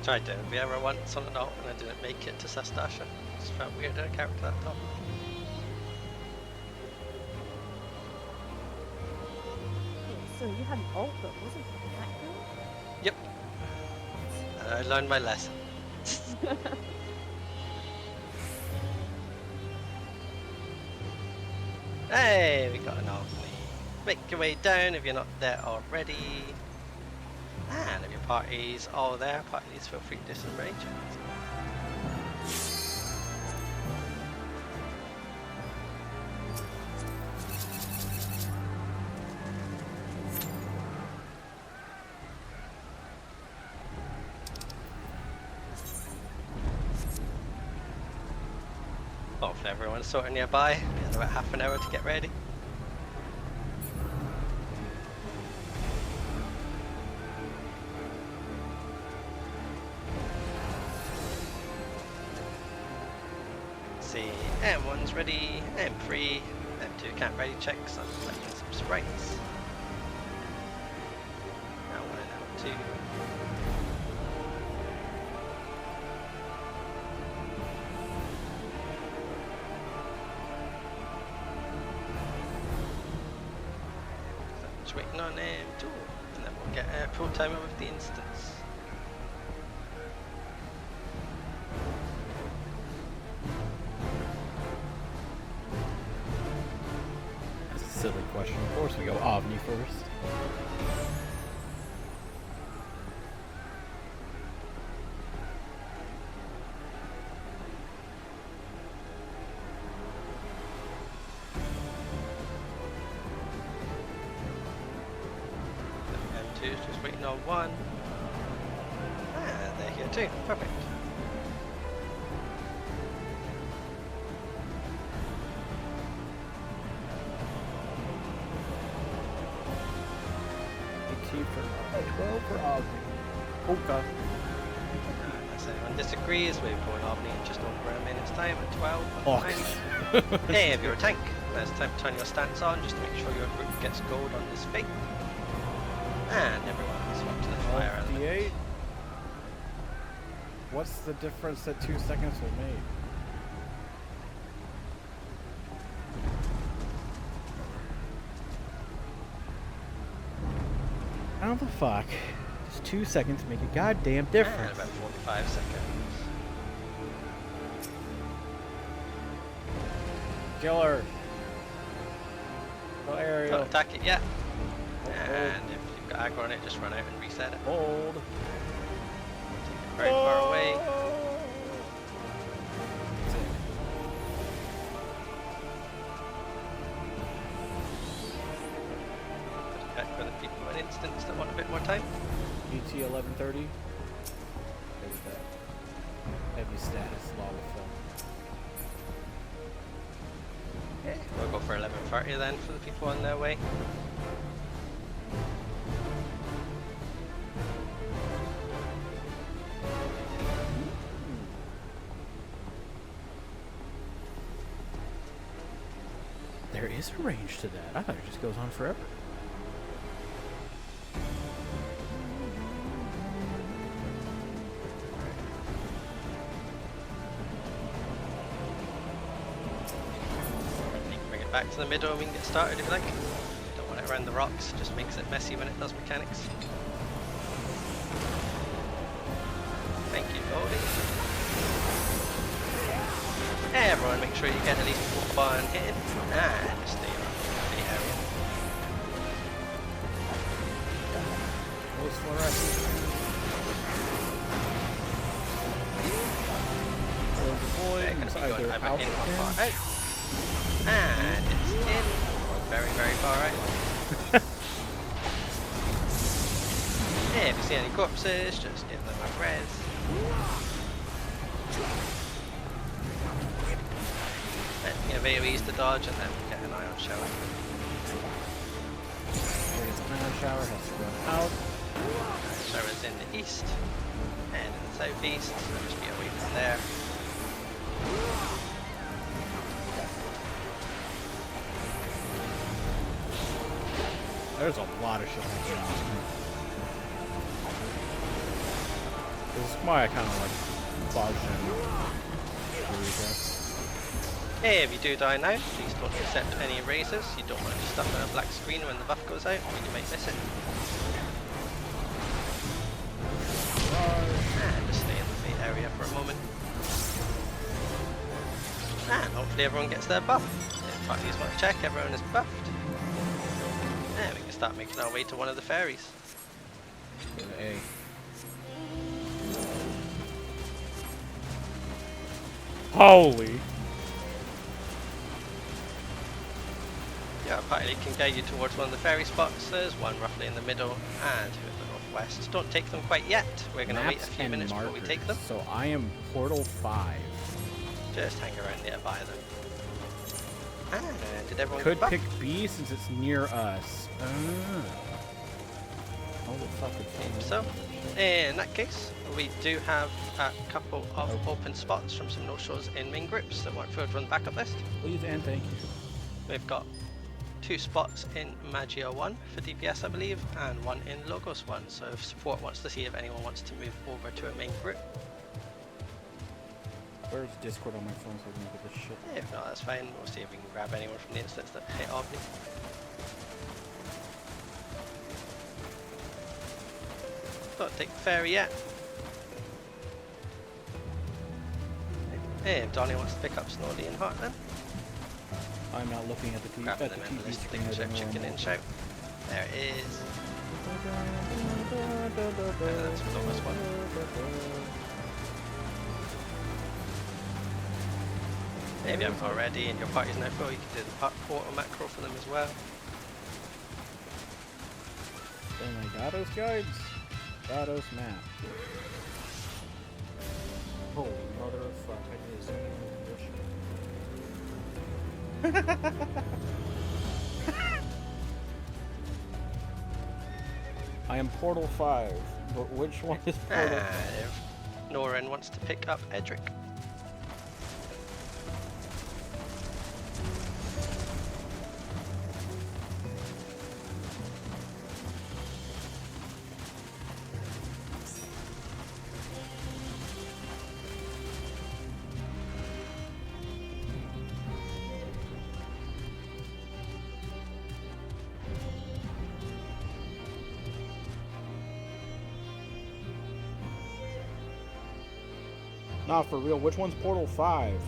tried doing Vera once on an alt and I didn't make it to Sastasha. It just felt weird in a character that top. So you had an ult that wasn't accurate? Yep. And I learned my lesson. Hey, we got an alt. Make your way down if you're not there already. And if your party's all there, parties feel free to disengage. Hopefully everyone's sort of nearby. We have about half an hour to get ready. See, M1's ready, M3, M2 can't ready check, so I'm selecting some sprites. L1 and L2. Just waiting on M2, and then we'll get a pro timer with the instance. Silly question. Of course we go OVNI first. M2 is just waiting on one. Ah, they're here too. Perfect. For 12 for OVNI. Okay. Unless anyone disagrees, we're going OVNI in just over a minute's time at 12. Oh. Hey, if you're a tank, it's time to turn your stance on just to make sure your group gets gold on this fate. And everyone swap to the fire element. D8. What's the difference that 2 seconds will make? How the fuck does 2 seconds make a goddamn And difference? about 45 seconds. Killer. No area. Don't attack it yet. Oh, And if you've got aggro on it, just run out and reset it. Hold. Take it very far away. Check for the people in instance that want a bit more time. ET 1130. There's that. Heavy status, lava film. Okay, we'll go for 11:30 then for the people on their way. There is a range to that. I thought it just goes on forever. Bring it back to the middle and we can get started if you like. Don't want it around the rocks, just makes it messy when it does mechanics. Thank you, Goldie. Everyone make sure you get at least one hit and just stay around the area. Close fluorescent. They're going to be going Either either out in or or far in. out. And it's in, or very, very far out. If you see any corpses, just give them a res. Then AoEs to dodge and then we'll get an ion shower. There's an ion shower, has to run out. Shower's in the east and in the southeast, so just be away from there. There's a lot of shit happening on the screen. This is why I kind of like Baldesion. Hey, if you do die now, please don't accept any erasers. You don't want to be stuck on a black screen when the buff goes out, or you might miss it. And just stay in the fate area for a moment. And hopefully everyone gets their buff. In fact, you just want to check everyone is buffed. And we can start making our way to one of the ferries. A. Holy! Yeah, party can guide you towards one of the ferry spots. There's one roughly in the middle and two in the northwest. Don't take them quite yet. We're going to wait a few minutes before we take them. So I am Portal 5. Just hang around nearby them. And did everyone Could get pick B since it's near us. Oh, the fuck is so, in that case, we do have a couple of open spots from some no-shows in main groups that weren't filled from the backup list. Please and thank you. We've got 2 spots in Magia 1 for DPS, I believe, and 1 in Logos 1. So if support wants to see if anyone wants to move over to a main group. Where's Discord on my phone so I can look at this shit? If not, that's fine. We'll see if we can grab anyone from the instance that hit Omni. Don't take the ferry yet. Hey, if Donnie wants to pick up Snordy and Hart then. I'm not looking at the TV, Grab at the them in the TV list, screen. take I the don't know chicken where in shout. There it is. And that's the lowest one. Hey, if you haven't already and your party's now full, you can do the portal macro for them as well. Oh my Dados guides? Dados map. Holy motherfuck, I just I am Portal 5, but which one is Portal 5? If Norin wants to pick up Edric. Nah, for real, which one's Portal 5?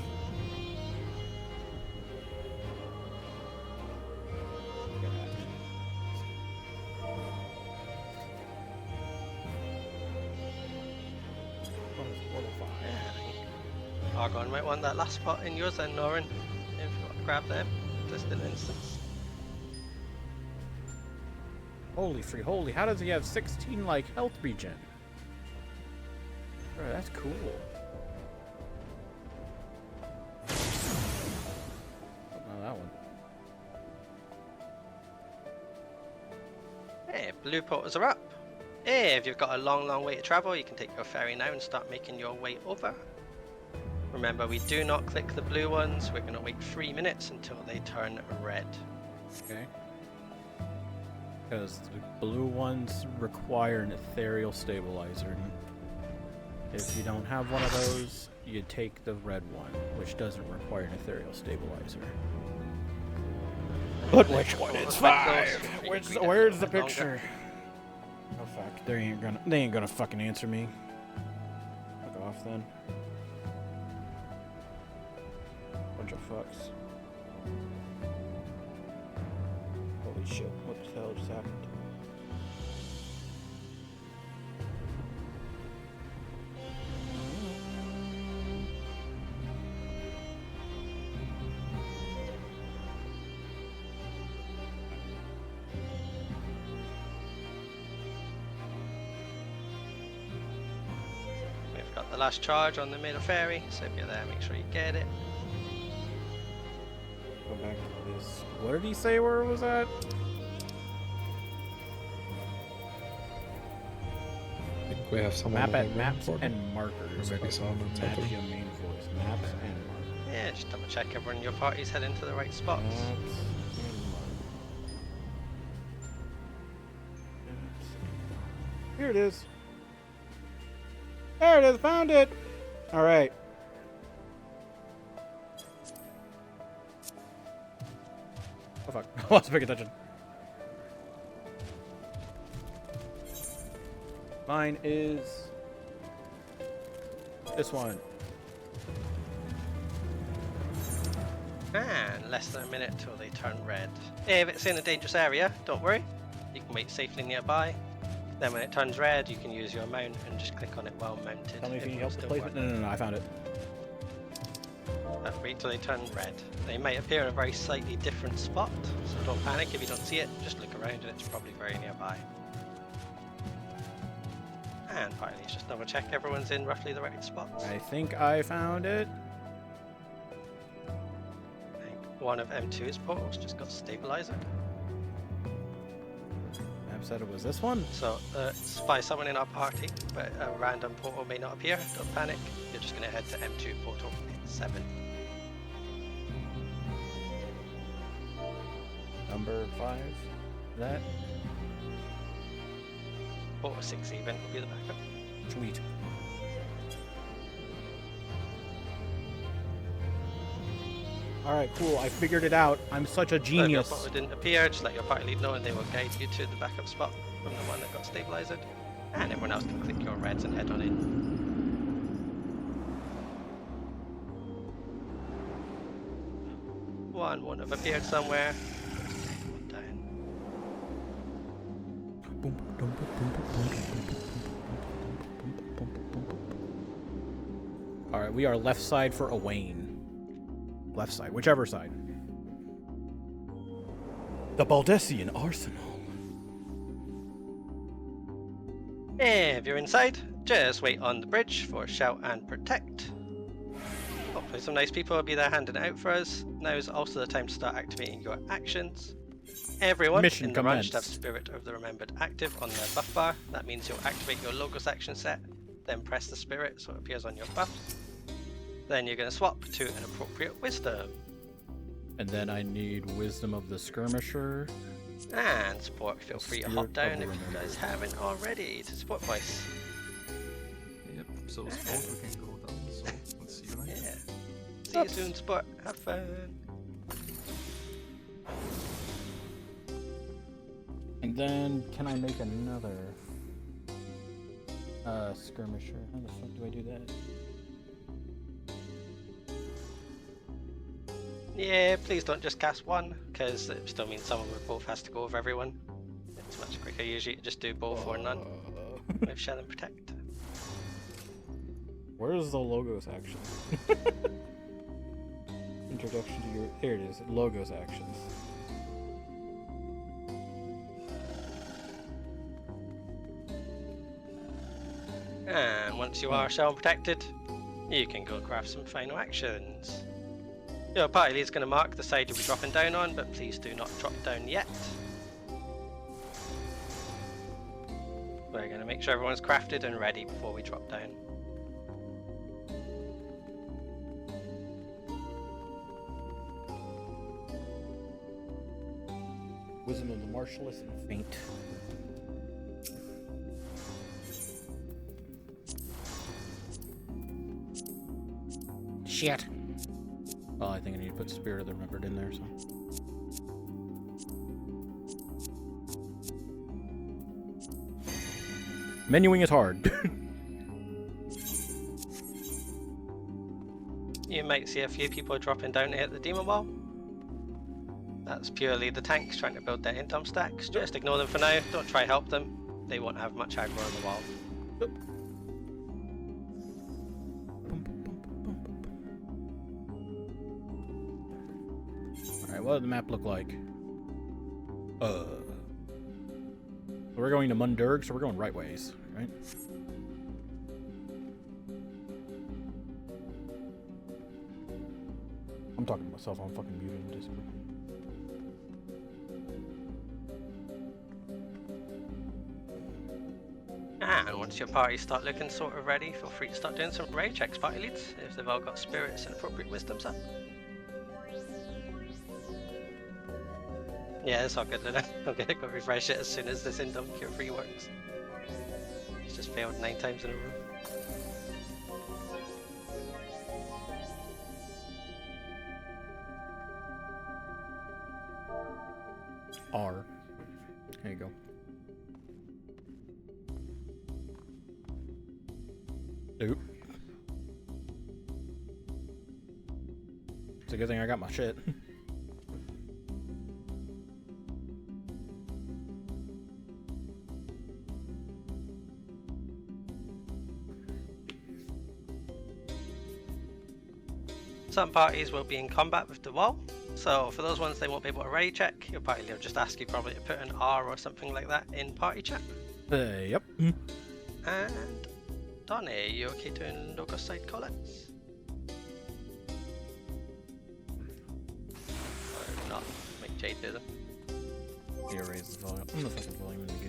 Argon might want that last spot in yours then, Norin. If you want to grab them, just an instance. Holy free holy, how does he have 16 like health regen? Bro, that's cool. Oh, that one. Hey, blue portals are up. Hey, if you've got a long way to travel, you can take your ferry now and start making your way over. Remember, we do not click the blue ones. We're going to wait 3 minutes until they turn red. Okay. Because the blue ones require an ethereal stabilizer. If you don't have one of those, you take the red one, which doesn't require an ethereal stabilizer. But which one is 5? Where's the picture? Oh fuck, they ain't gonna fucking answer me. Fuck off then. Bunch of fucks. Holy shit, what the hell just happened? We've got the last charge on the middle ferry, so if you're there, make sure you get it. Go back to this. What did he say where it was at? I think we have someone Map on at the maps board. and markers. Maybe someone on top of Match your main voice. Maps and markers. Yeah, just double check everyone in your party's heading to the right spots. Maps and markers. Here it is. There it is, found it! Alright. Oh fuck, I wasn't paying attention. Mine is this one. And less than a minute till they turn red. If it's in a dangerous area, don't worry. You can wait safely nearby. Then when it turns red, you can use your mount and just click on it while mounted. Tell me if you It need will help with still placement. work. No, I found it. Wait till they turn red. They might appear in a very slightly different spot, so don't panic if you don't see it. Just look around and it's probably very nearby. And finally, just double check everyone's in roughly the right spots. I think I found it. I think one of M2's portals just got stabilizer. Map said it was this one. So spy someone in our party, but a random portal may not appear. Don't panic. You're just going to head to M2 portal 7. Number 5. That. Portal 6 even will be the backup. Sweet. Alright, cool. I figured it out. I'm such a So if your genius. portal didn't appear, just let your party lead know and they will guide you to the backup spot from the one that got stabilized. And everyone else can click your reds and head on in. One won't have appeared somewhere. One down. Alright, we are left side for Owain. Left side, whichever side. The Baldesion Arsenal. If you're inside, just wait on the bridge for shout and protect. Hopefully some nice people will be there handing it out for us. Now is also the time to start activating your actions. Everyone Mission in the run should have commence. Spirit of the Remembered active on their buff bar. That means you'll activate your Logos action set, then press the Spirit so it appears on your buffs. Then you're going to swap to an appropriate Wisdom. And then I need Wisdom of the Skirmisher. And support, feel free to Spirit hop of down the if you Remembered. guys haven't already to support voice. Yep, so support we can go down, so let's see you later. Yeah. See you soon, sport. Have fun. And then, can I make another skirmisher? How the fuck do I do that? Yeah, please don't just cast one, because it still means someone with both has to go over everyone. It's much quicker usually to just do both or none with Shell and Protect. Where's the Logos action? Introduction to your... Here it is. Logos actions. And once you are Shell and Protected, you can go craft some final actions. Your party lead's going to mark the side you'll be dropping down on, but please do not drop down yet. We're going to make sure everyone's crafted and ready before we drop down. Wisdom of the Martialist and Faint. Shit. Well, I think I need to put Spirit of the Remembered in there, so. Menuing is hard. You might see a few people dropping down to hit the demon wall. That's purely the tanks trying to build their income stacks. Just ignore them for now, don't try help them. They won't have much aggro on the wall. Alright, what does the map look like? We're going to Mundurg, so we're going right ways, right? I'm talking to myself, I'm fucking muted in Discord. And once your party start looking sort of ready, feel free to start doing some raid checks, party leads, if they've all got spirits and appropriate wisdoms up. Yeah, it's all good then. I'm gonna go refresh it as soon as this Indom Cure Free works. It's just failed 9 times in a row. R. There you go. Oop. It's a good thing I got my shit. Some parties will be in combat with the wall, so for those ones they won't be able to ready check, your party will just ask you probably to put an R or something like that in party chat. Yep. And Donnie, are you okay doing logo side call-outs? Or not? Make Jade do them. Yeah, raise the volume. The fucking volume in the game.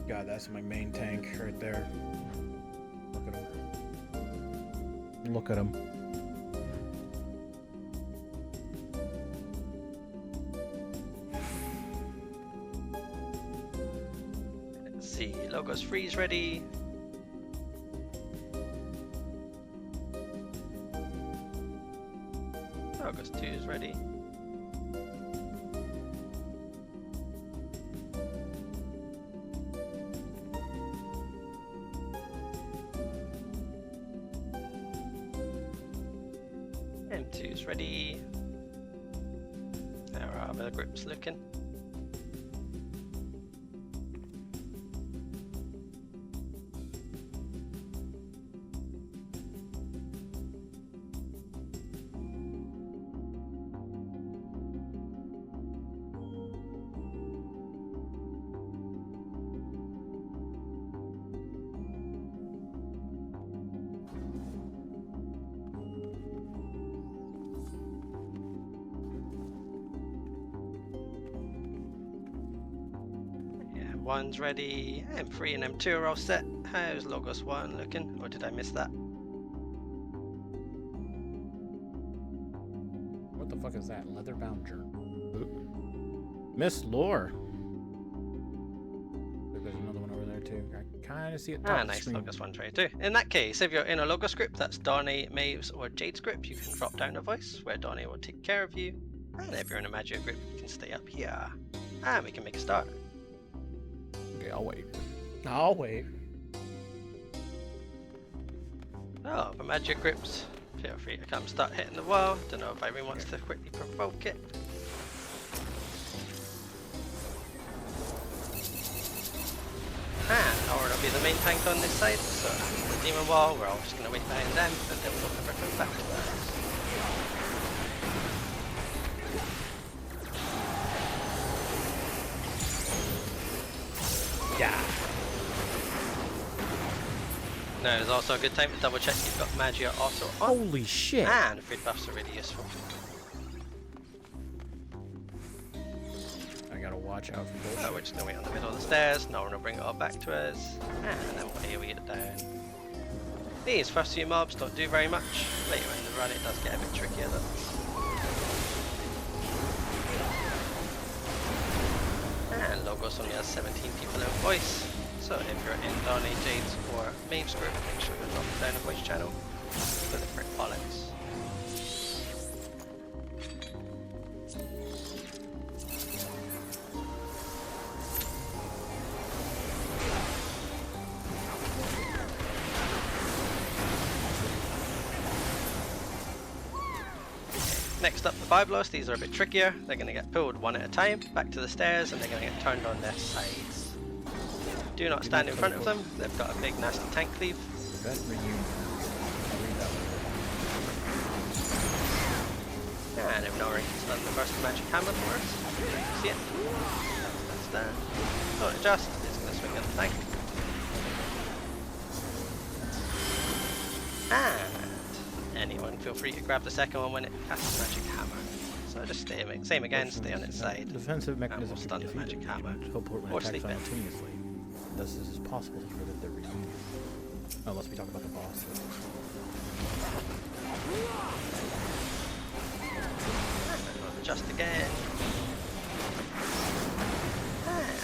God, that's my main tank right there. Look at him. Look at him. Let's see, logos freeze ready. Logos 2 is ready. M2 is ready. There are other groups looking. One's ready, M3 and M2 are all set. How's Logos 1 looking? Or did I miss that? What the fuck is that? Leather-bound journal. Miss Lore. There's another one over there too. I kind of see it. Ah, nice. Logos 1's ready too. In that case, if you're in a Logos group that's Donnie, Maves, or Jade's group, you can drop down a voice where Donnie will take care of you. And if you're in a Magia group, you can stay up here. And we can make a start. Okay, I'll wait. I'll wait. Oh, for Magic groups, feel free to come start hitting the wall. Don't know if Irene wants to quickly provoke it. And Nora will be the main tank on this side, so the demon wall, we're all just going to wait behind them until they'll ever come back to us. Yeah. Now there's also a good time to double check you've got Magia auto on. Holy shit. And food buffs are really useful. I gotta watch out for bullshit. So we're just going to wait on the middle of the stairs, no one will bring it all back to us, and then we'll AoE it down. These first few mobs don't do very much, later in the run it does get a bit trickier though. And Logos only has 17 people in voice, so if you're in Donnie, Jade's or Maeve's group, make sure you're dropping down a voice channel for the frick call-outs. Next up, the Byblos. These are a bit trickier. They're going to get pulled one at a time back to the stairs and they're going to get turned on their sides. Do not stand in front of them. They've got a big nasty tank cleave. Event reunion. I'll read that one. And if Nora can stun the first magic hammer for us. See it? That's that. Don't adjust. It's going to swing at the tank. And anyone feel free to grab the second one when it casts magic hammer. So just stay, same again, stay on its side. Defensive mechanism we'll stun the magic hammer. Teleport when Or attacked sleep in. simultaneously. Thus, this is possible to prevent their reunion. Unless we talk about the boss. Adjust again. And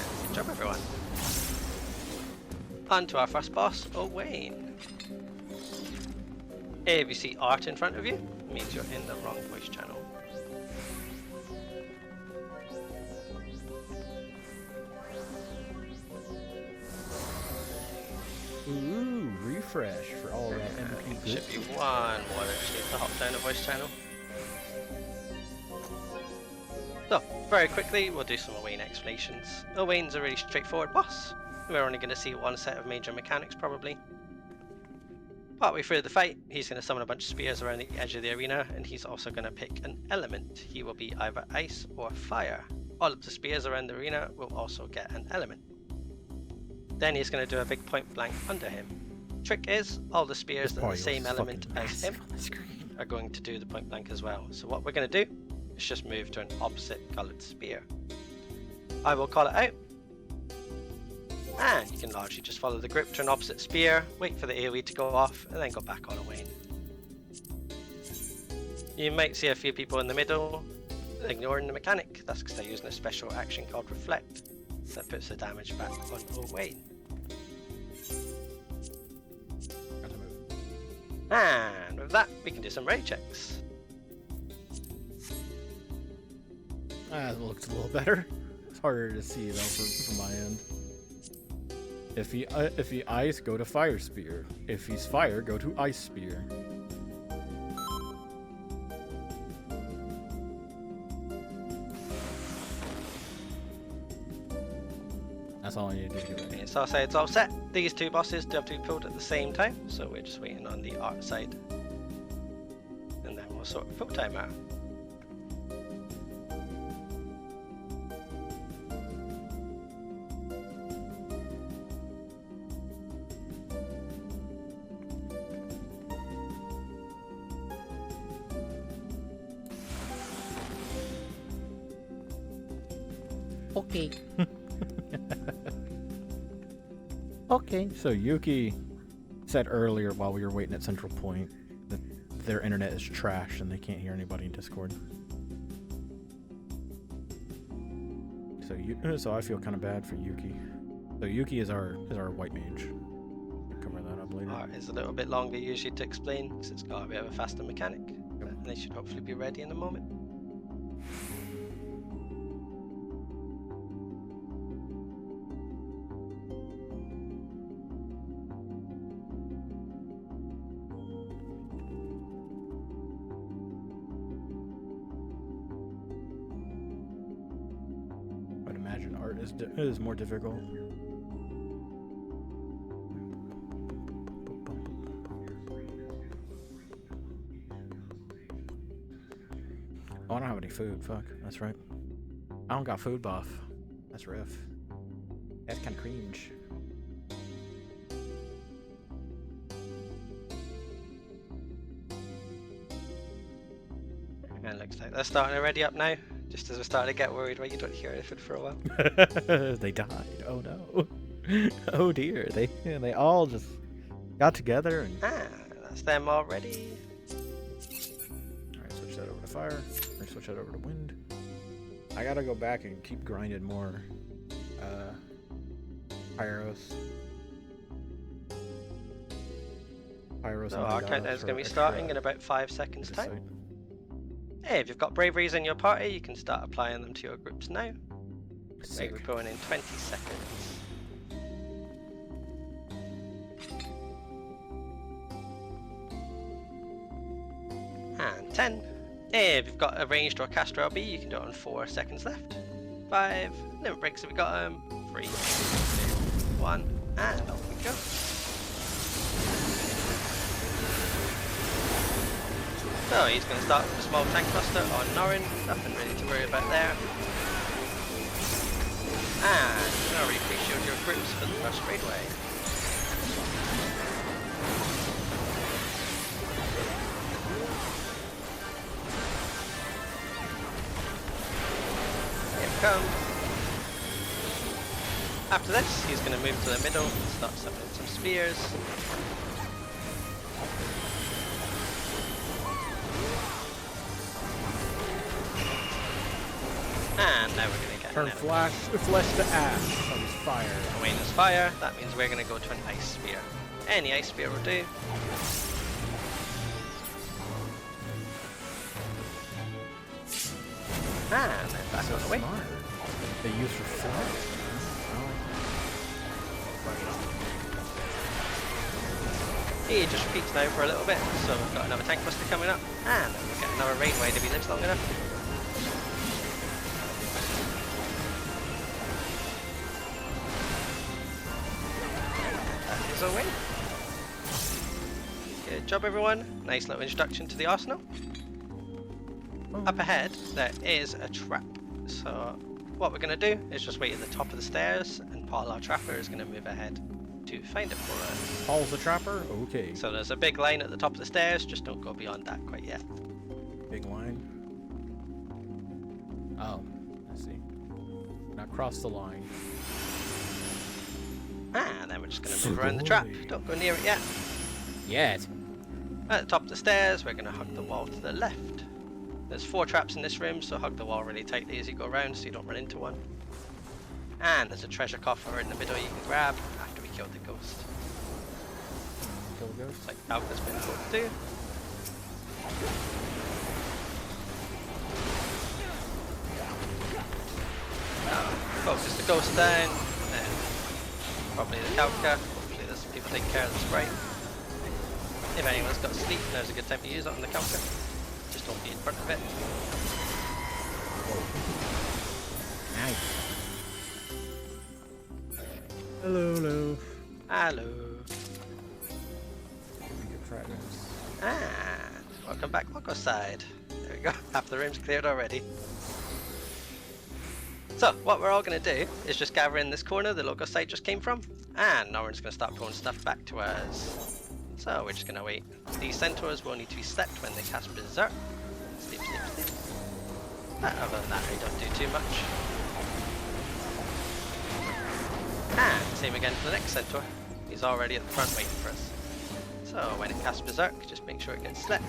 on. On to our first boss, Owain. If you see art in front of you, it means you're in the wrong voice channel. Ooh, refresh for all that MP Should be goods. one more that just needs to hop down a voice channel. So, very quickly, we'll do some Owain explanations. Owain's a really straightforward boss. We're only going to see one set of major mechanics probably. Partway through the fight, he's going to summon a bunch of spears around the edge of the arena, and he's also going to pick an element. He will be either ice or fire. All of the spears around the arena will also get an element. Then he's going to do a big point blank under him. Trick is, all the spears that are the same element as him are going to do the point blank as well. So what we're going to do is just move to an opposite coloured spear. I will call it out. And you can largely just follow the grip to an opposite spear, wait for the AoE to go off, and then go back on Owain. You might see a few people in the middle ignoring the mechanic. That's because they're using a special action called Reflect that puts the damage back on Owain. And with that, we can do some raid checks. That looks a little better. It's harder to see though from my end. If he ice, go to fire spear. If he's fire, go to ice spear. That's all I need to do. Okay, so I'll say it's all set. These two bosses do have to be pulled at the same time, so we're just waiting on the art side. And then we'll sort full time out. Okay. Okay. So Yuki said earlier while we were waiting at Central Point that their internet is trash and they can't hear anybody in Discord. So I feel kind of bad for Yuki. So Yuki is our white mage. We'll cover that up later. Art is a little bit longer usually to explain because it's got a bit of a faster mechanic. And they should hopefully be ready in a moment. I'd imagine art is more difficult. Oh, I don't have any food. Fuck, that's right. I don't got food buff. That's rough. That's kind of cringe. And it looks like they're starting to ready up now. Just as we're starting to get worried why you don't hear anything for a while. They died. Oh no. Oh dear. They all just got together and. Ah, that's them already. Alright, switch that over to fire. Or switch that over to wind. I gotta go back and keep grinding more Pyros. So our countdown is going to be starting in about 5 seconds time. Hey, if you've got braveries in your party, you can start applying them to your groups now. Maybe pulling in 20 seconds. And 10. Hey, if you've got a ranged or caster LB, you can do it on 4 seconds left. 5. Limit breaks if we got them. 3, 2, 1, and off we go. So he's going to start with a small tank cluster on Norrin, nothing really to worry about there. And you're going to re-shield your groups for the first raidway. Here it comes. After this, he's going to move to the middle and start summoning some spears. And now we're going to get Turn flesh to ash. So he's fire. Wayne is fire. That means we're going to go to an ice spear. Any ice spear will do. And then back on the way. Smart. They use for flesh. He just repeats now for a little bit, so we've got another tank buster coming up, and then we'll get another raid wide if he lives long enough. That is a win. Good job everyone, nice little introduction to the arsenal. Up ahead there is a trap, so what we're going to do is just wait at the top of the stairs, and Paul our trapper is going to move ahead to find it for us. Paul's the trapper? Okay. So there's a big line at the top of the stairs, just don't go beyond that quite yet. Big line. Oh, I see. Now cross the line. And then we're just going to move around the trap. Don't go near it yet. Yes. At the top of the stairs, we're going to hug the wall to the left. There's 4 traps in this room, so hug the wall really tightly as you go around so you don't run into one. And there's a treasure coffer in the middle you can grab after we kill the ghost. Kill the ghost? Like Alpha's been told to do. Focus the ghost down, then probably the Calca. Hopefully there's some people taking care of the sprite. If anyone's got sleep, now's a good time to use it on the Calca. Just don't be in front of it. Nice. Hello, hello. Hello. Good progress. And welcome back, Loco side. There we go. Half the room's cleared already. So what we're all going to do is just gather in this corner the Loco side just came from, and now we're just going to start throwing stuff back to us. So we're just going to wait. These centaurs will need to be slept when they cast Berserk. Sleep, sleep, sleep. But other than that, they don't do too much. And same again for the next centaur. He's already at the front waiting for us. So when it casts Berserk, just make sure it gets slept.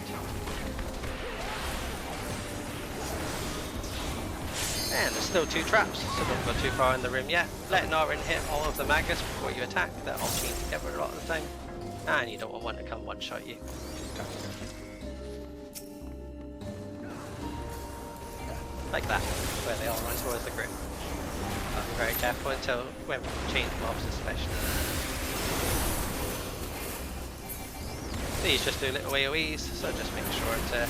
And there's still 2 traps, so don't go too far in the room yet. Let Norrin hit all of the Magus before you attack. They're all chained together a lot of the time. And you don't want one to come one-shot you. Like that, where they all run towards the group. Be very careful until when we change mobs especially. These just do little AoEs, so just make sure to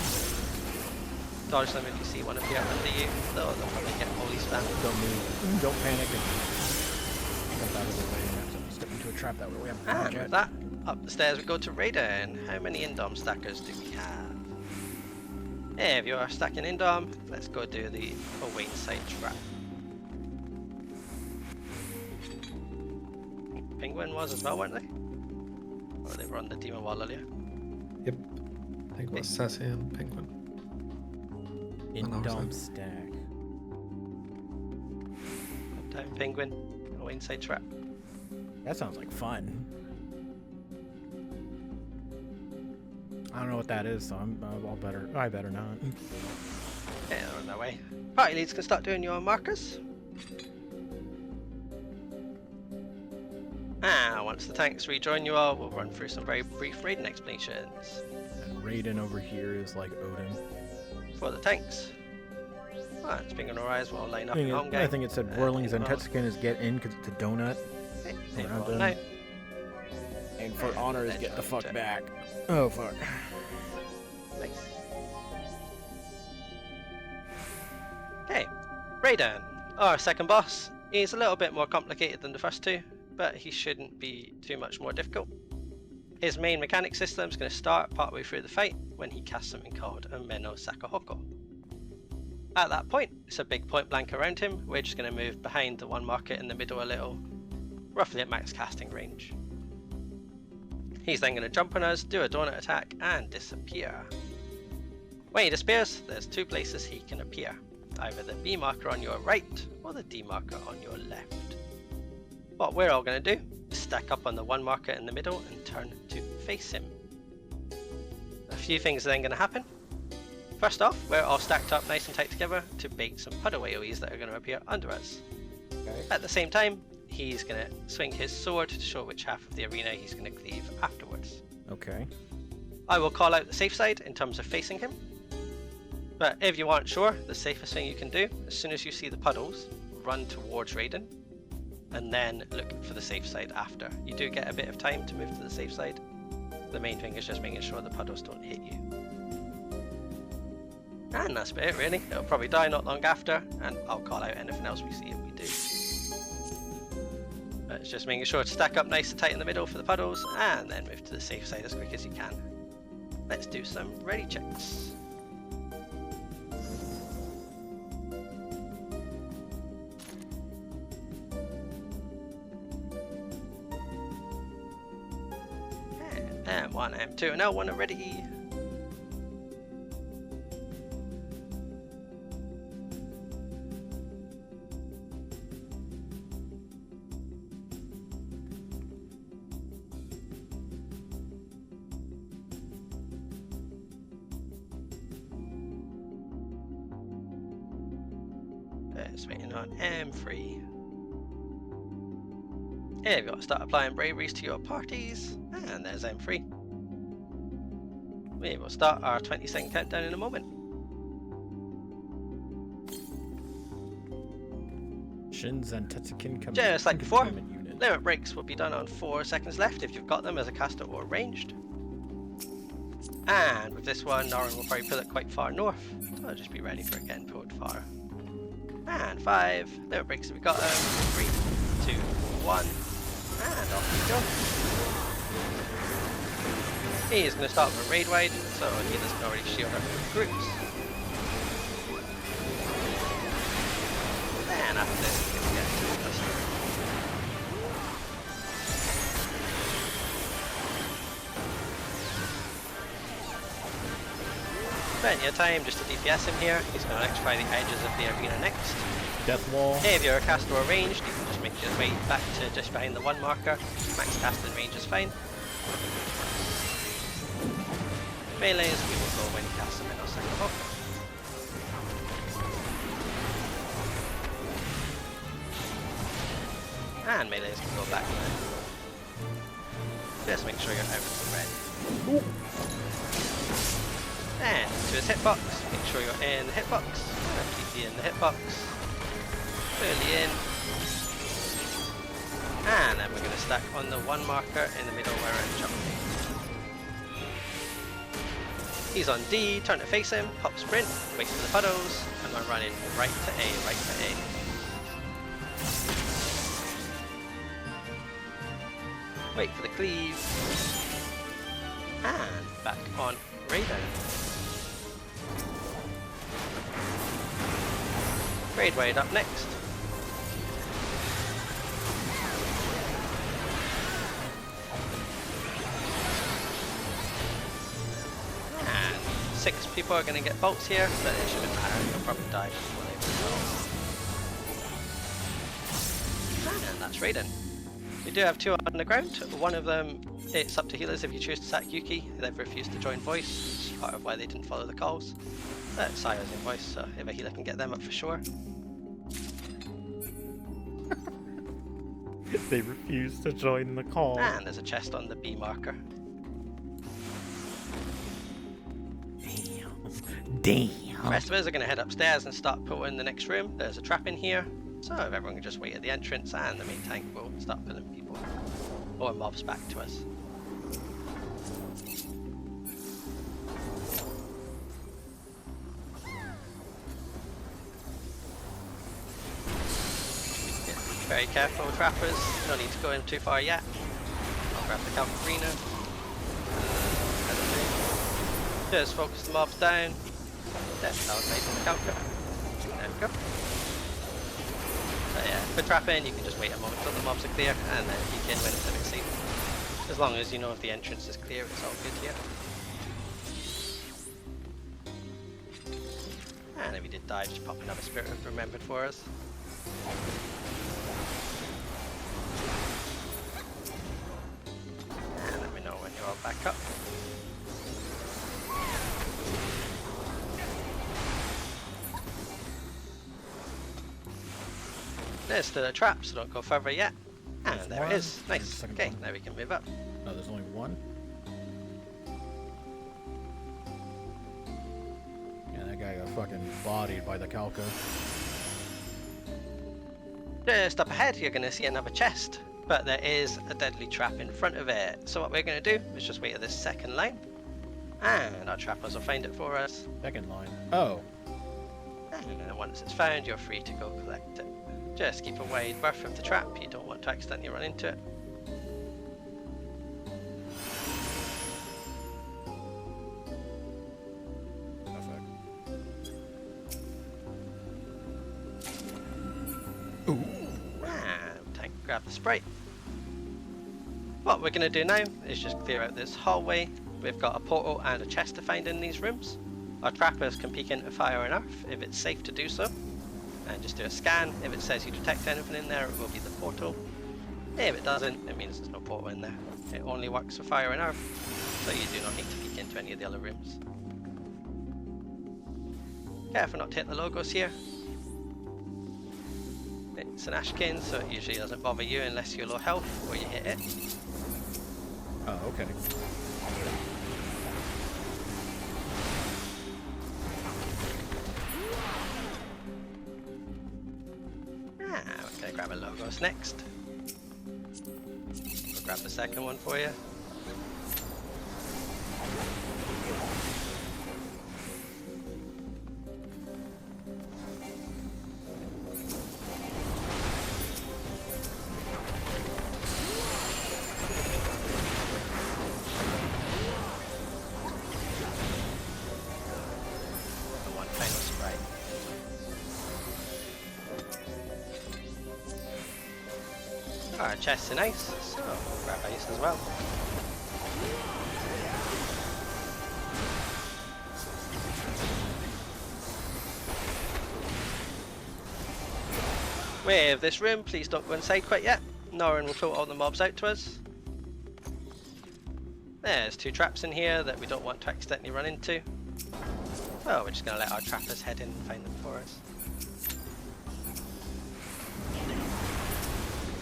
dodge them if you see one appear under you. They'll probably get holy spam. Don't move. Don't panic and jump out of the way and have to step into a trap that way. We haven't And yet. with that, up the stairs we go to Raiden. How many Indom stackers do we have? If you are stacking Indom, let's go do the away side trap. Penguin was as well, weren't they? Or they were on the demon wall earlier. Yep. I think it was Sassy and Penguin. In Oh, no, dome sorry. stack. Down Penguin, away side trap. That sounds like fun. I don't know what that is, so I better not. Yeah, they're on their way. Party leads can start doing your markers. And once the tanks rejoin you all, we'll run through some very brief raiding explanations. And Raiden over here is like Odin. For the tanks. Ah, it's Penguin or Rise will line up I in home think it said Whirlings and Tetsukin is get in because it's a donut. around them. Now. And for honor is get the fuck Check. back. Oh fuck. Nice. Okay, Raiden, our second boss. He's a little bit more complicated than the first 2, but he shouldn't be too much more difficult. His main mechanic system is going to start partway through the fight when he casts something called a Meno Sakahoko. At that point, it's a big point blank around him. We're just going to move behind the one market in the middle a little, roughly at max casting range. He's then going to jump on us, do a donut attack, and disappear. When he disappears, there's 2 places he can appear, either the B marker on your right or the D marker on your left. What we're all going to do is stack up on the one marker in the middle and turn to face him. A few things are then going to happen. First off, we're all stacked up nice and tight together to bait some puddle AoEs that are going to appear under us. Okay. At the same time, he's going to swing his sword to show which half of the arena he's going to cleave afterwards. Okay. I will call out the safe side in terms of facing him. But if you aren't sure, the safest thing you can do, as soon as you see the puddles, run towards Raiden, and then look for the safe side after. You do get a bit of time to move to the safe side. The main thing is just making sure the puddles don't hit you. And that's about it really. It'll probably die not long after, and I'll call out anything else we see if we do. But it's just making sure to stack up nice and tight in the middle for the puddles, and then move to the safe side as quick as you can. Let's do some ready checks. M1, M2, and L1 are ready. Just waiting on M3. Here we've got to start applying braveries to your parties, and there's M3. We will start our 20-second countdown in a moment. Shins and Tetsukin come. Just like before, unit. limit breaks will be done on 4 seconds left if you've got them as a caster or ranged. And with this one, Norin will probably pull it quite far north, so I'll just be ready for it getting pulled far. And 5, limit breaks if we got them. 3, 2, 1, and off we go. He is going to start with a raid wide, so he doesn't already shield up groups. And after this, he can get to the customer. Plenty of time just to DPS him here. He's going to electrify the edges of the arena next. Death wall. If you're a caster or ranged, you can just make your way back to just behind the 1 marker. Max cast and range is fine. Melees, we will go when you cast them in our second hook. And melees can go back there. Just make sure your arrows are ready. And to his hitbox, make sure you're in the hitbox. Keep you in the hitbox. Early in. And then we're going to stack on the 1 marker in the middle where we're jumping. He's on D, turn to face him, pop sprint, wait for the puddles, and we're running right to A, right to A. Wait for the cleave. And back on Raiden. Raid wide up next. And 6 people are going to get bolts here, but it shouldn't matter, they'll probably die before they will. And that's Raiden. We do have 2 on the ground. One of them, it's up to healers if you choose to sack Yuki. They've refused to join voice, which is part of why they didn't follow the calls. But Saya's in voice, so if a healer can get them up for sure. They refuse to join the call. And there's a chest on the B marker. Damn. The rest of us are going to head upstairs and start pulling the next room. There's a trap in here, so if everyone can just wait at the entrance, and the main tank will start pulling people or mobs back to us. Very careful, trappers. No need to go in too far yet. I'll grab the Calcarina. Just focus the mobs down. That's how it's made in the Calcar. There we go. So yeah, for trapping, you can just wait a moment until the mobs are clear, and then peek in when it's a bit safe. As long as you know if the entrance is clear, it's all good here. And if he did die, just pop another Spirit of Remembered for us. Back up. There's still a trap, so don't go further yet. And There's there one, it is. and Nice. second Okay, one. now we can move up. No, there's only one. Yeah, that guy got fucking bodied by the Calca. Just up ahead, you're going to see another chest, but there is a deadly trap in front of it. So what we're going to do is just wait at this second line, and our trappers will find it for us. Second line. Oh. And then once it's found, you're free to go collect it. Just keep a wide berth of the trap, you don't want to accidentally run into it. Perfect. Ooh. And tank, grab the Sprite. What we're going to do now is just clear out this hallway. We've got a portal and a chest to find in these rooms. Our trappers can peek into fire and earth if it's safe to do so. And just do a scan. If it says you detect anything in there, it will be the portal. If it doesn't, it means there's no portal in there. It only works for fire and earth, so you do not need to peek into any of the other rooms. Careful not to hit the logos here. It's an Ashkin, so it usually doesn't bother you unless you're low health or you hit it. Oh, okay. We're going to grab a logos next. We'll grab the second one for you. And one final Sprite. Our chests are nice, so we'll grab ice as well. With this room, please don't go inside quite yet. Norin will filter all the mobs out to us. There's two traps in here that we don't want to accidentally run into. So we're just going to let our trappers head in and find them for us.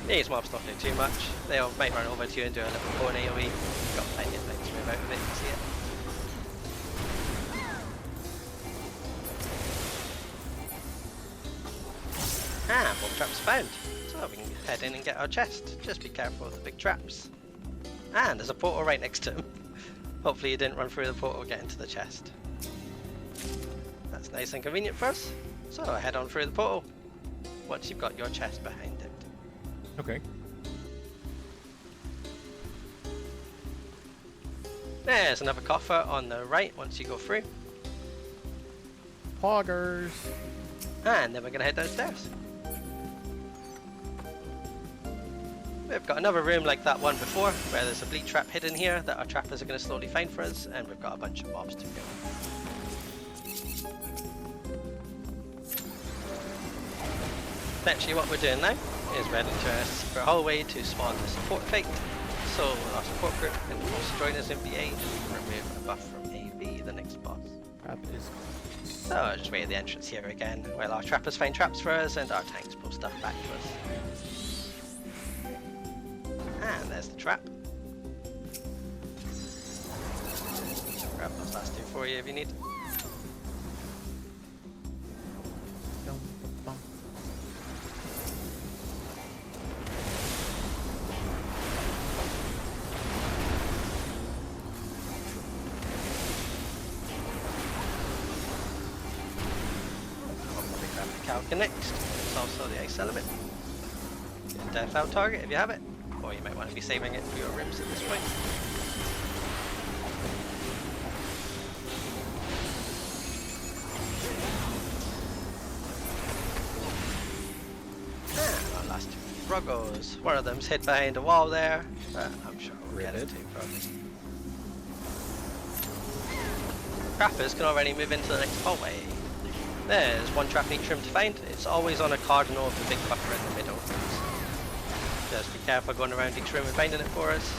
These mobs don't do too much. They might run over to you and do a little cone AoE. You've got plenty of time to move out of it and see it. Ah, both traps found. So we can head in and get our chest. Just be careful of the big traps. And there's a portal right next to him. Hopefully you didn't run through the portal to get into the chest. That's nice and convenient for us. So head on through the portal once you've got your chest behind it. Okay. There's another coffer on the right once you go through. Poggers. And then we're going to head downstairs. We've got another room like that one before, where there's a bleed trap hidden here that our trappers are going to slowly find for us, and we've got a bunch of mobs to kill. Essentially what we're doing now is we're heading to a secret hallway to spawn the support fate, so our support group can also join us in VA and remove a buff from AV, the next boss. Trap is. So I'll just wait at the entrance here again, while our trappers find traps for us and our tanks pull stuff back to us. And there's the trap. Grab those last two for you if you need. Grab the Calca next. It's also the ice element. Death out target if you have it. Or you might want to be saving it for your rims at this point. And our last two Ruggos. One of them's hid behind a wall there, but I'm sure we'll get it too probably. Trappers can already move into the next hallway. There's one trap in each room to find. It's always on a cardinal with a big buffer in the middle. Just be careful going around each room and finding it for us.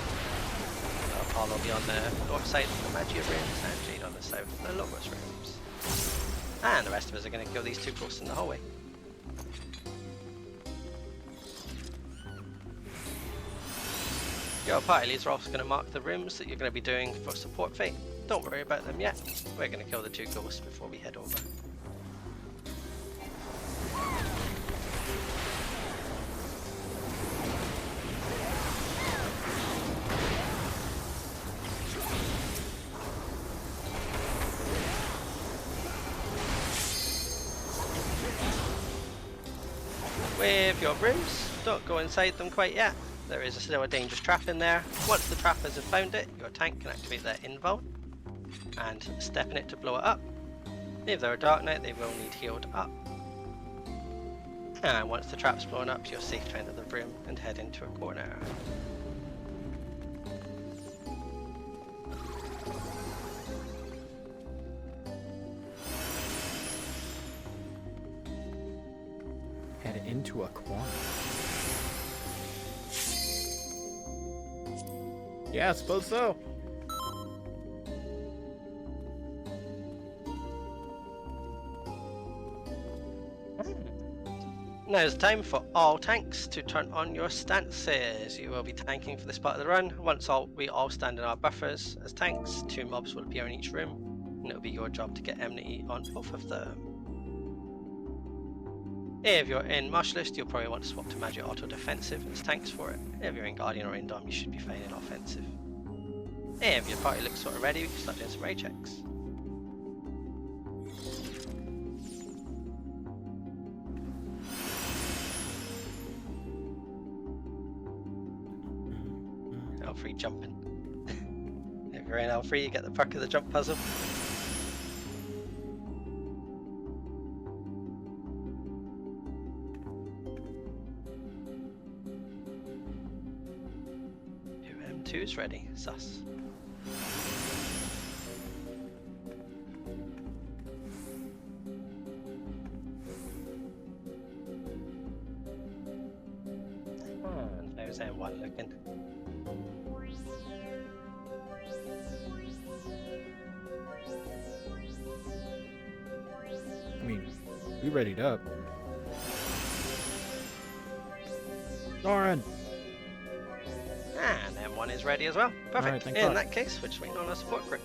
Paul will be on the north side of the Magia rooms and Jade on the south of the Logos rooms. And the rest of us are going to kill these two ghosts in the hallway. Your party leads are also going to mark the rooms that you're going to be doing for support fate. Don't worry about them yet. We're going to kill the 2 ghosts before we head over. With your brooms, don't go inside them quite yet. There is still a dangerous trap in there. Once the trappers have found it, your tank can activate their invul and step in it to blow it up. If they're a Dark Knight, they will need healed up. And once the trap's blown up, you're safe to enter the room and head into a corner. Head into a corner. Yeah, I suppose so. Now it's time for all tanks to turn on your stances. You will be tanking for this part of the run. Once we all stand in our buffers as tanks, 2 mobs will appear in each room, and it'll be your job to get enmity on both of them. If you're in Martialist, you'll probably want to swap to Magic Auto Defensive as tanks for it. If you're in Guardian or Indom, you should be fine in Offensive. If your party looks sort of ready, we can start doing some raid checks. L3 jumping. If you're in L3, you get the perk of the jump puzzle. M2's ready, sus. And there's M1 looking. I mean, we readied up. Lauren! And M1 is ready as well. Perfect. Alright, thank In God. that case, we're just waiting on our support group.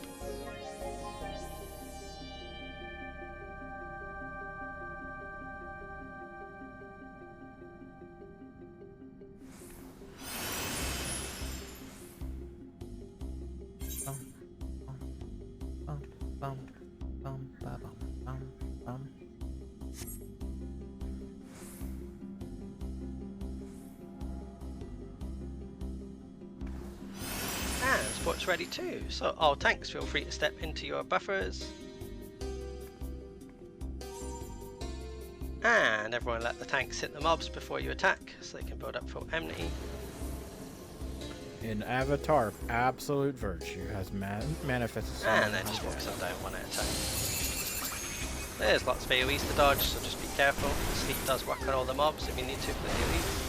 And support's ready too, so all tanks feel free to step into your buffers. And everyone let the tanks hit the mobs before you attack, so they can build up full enmity. In Avatar, absolute virtue has manifested. And then just focus on down one at a time. There's lots of AoEs to dodge, so just be careful. Sleep does work on all the mobs if you need to for the AoEs.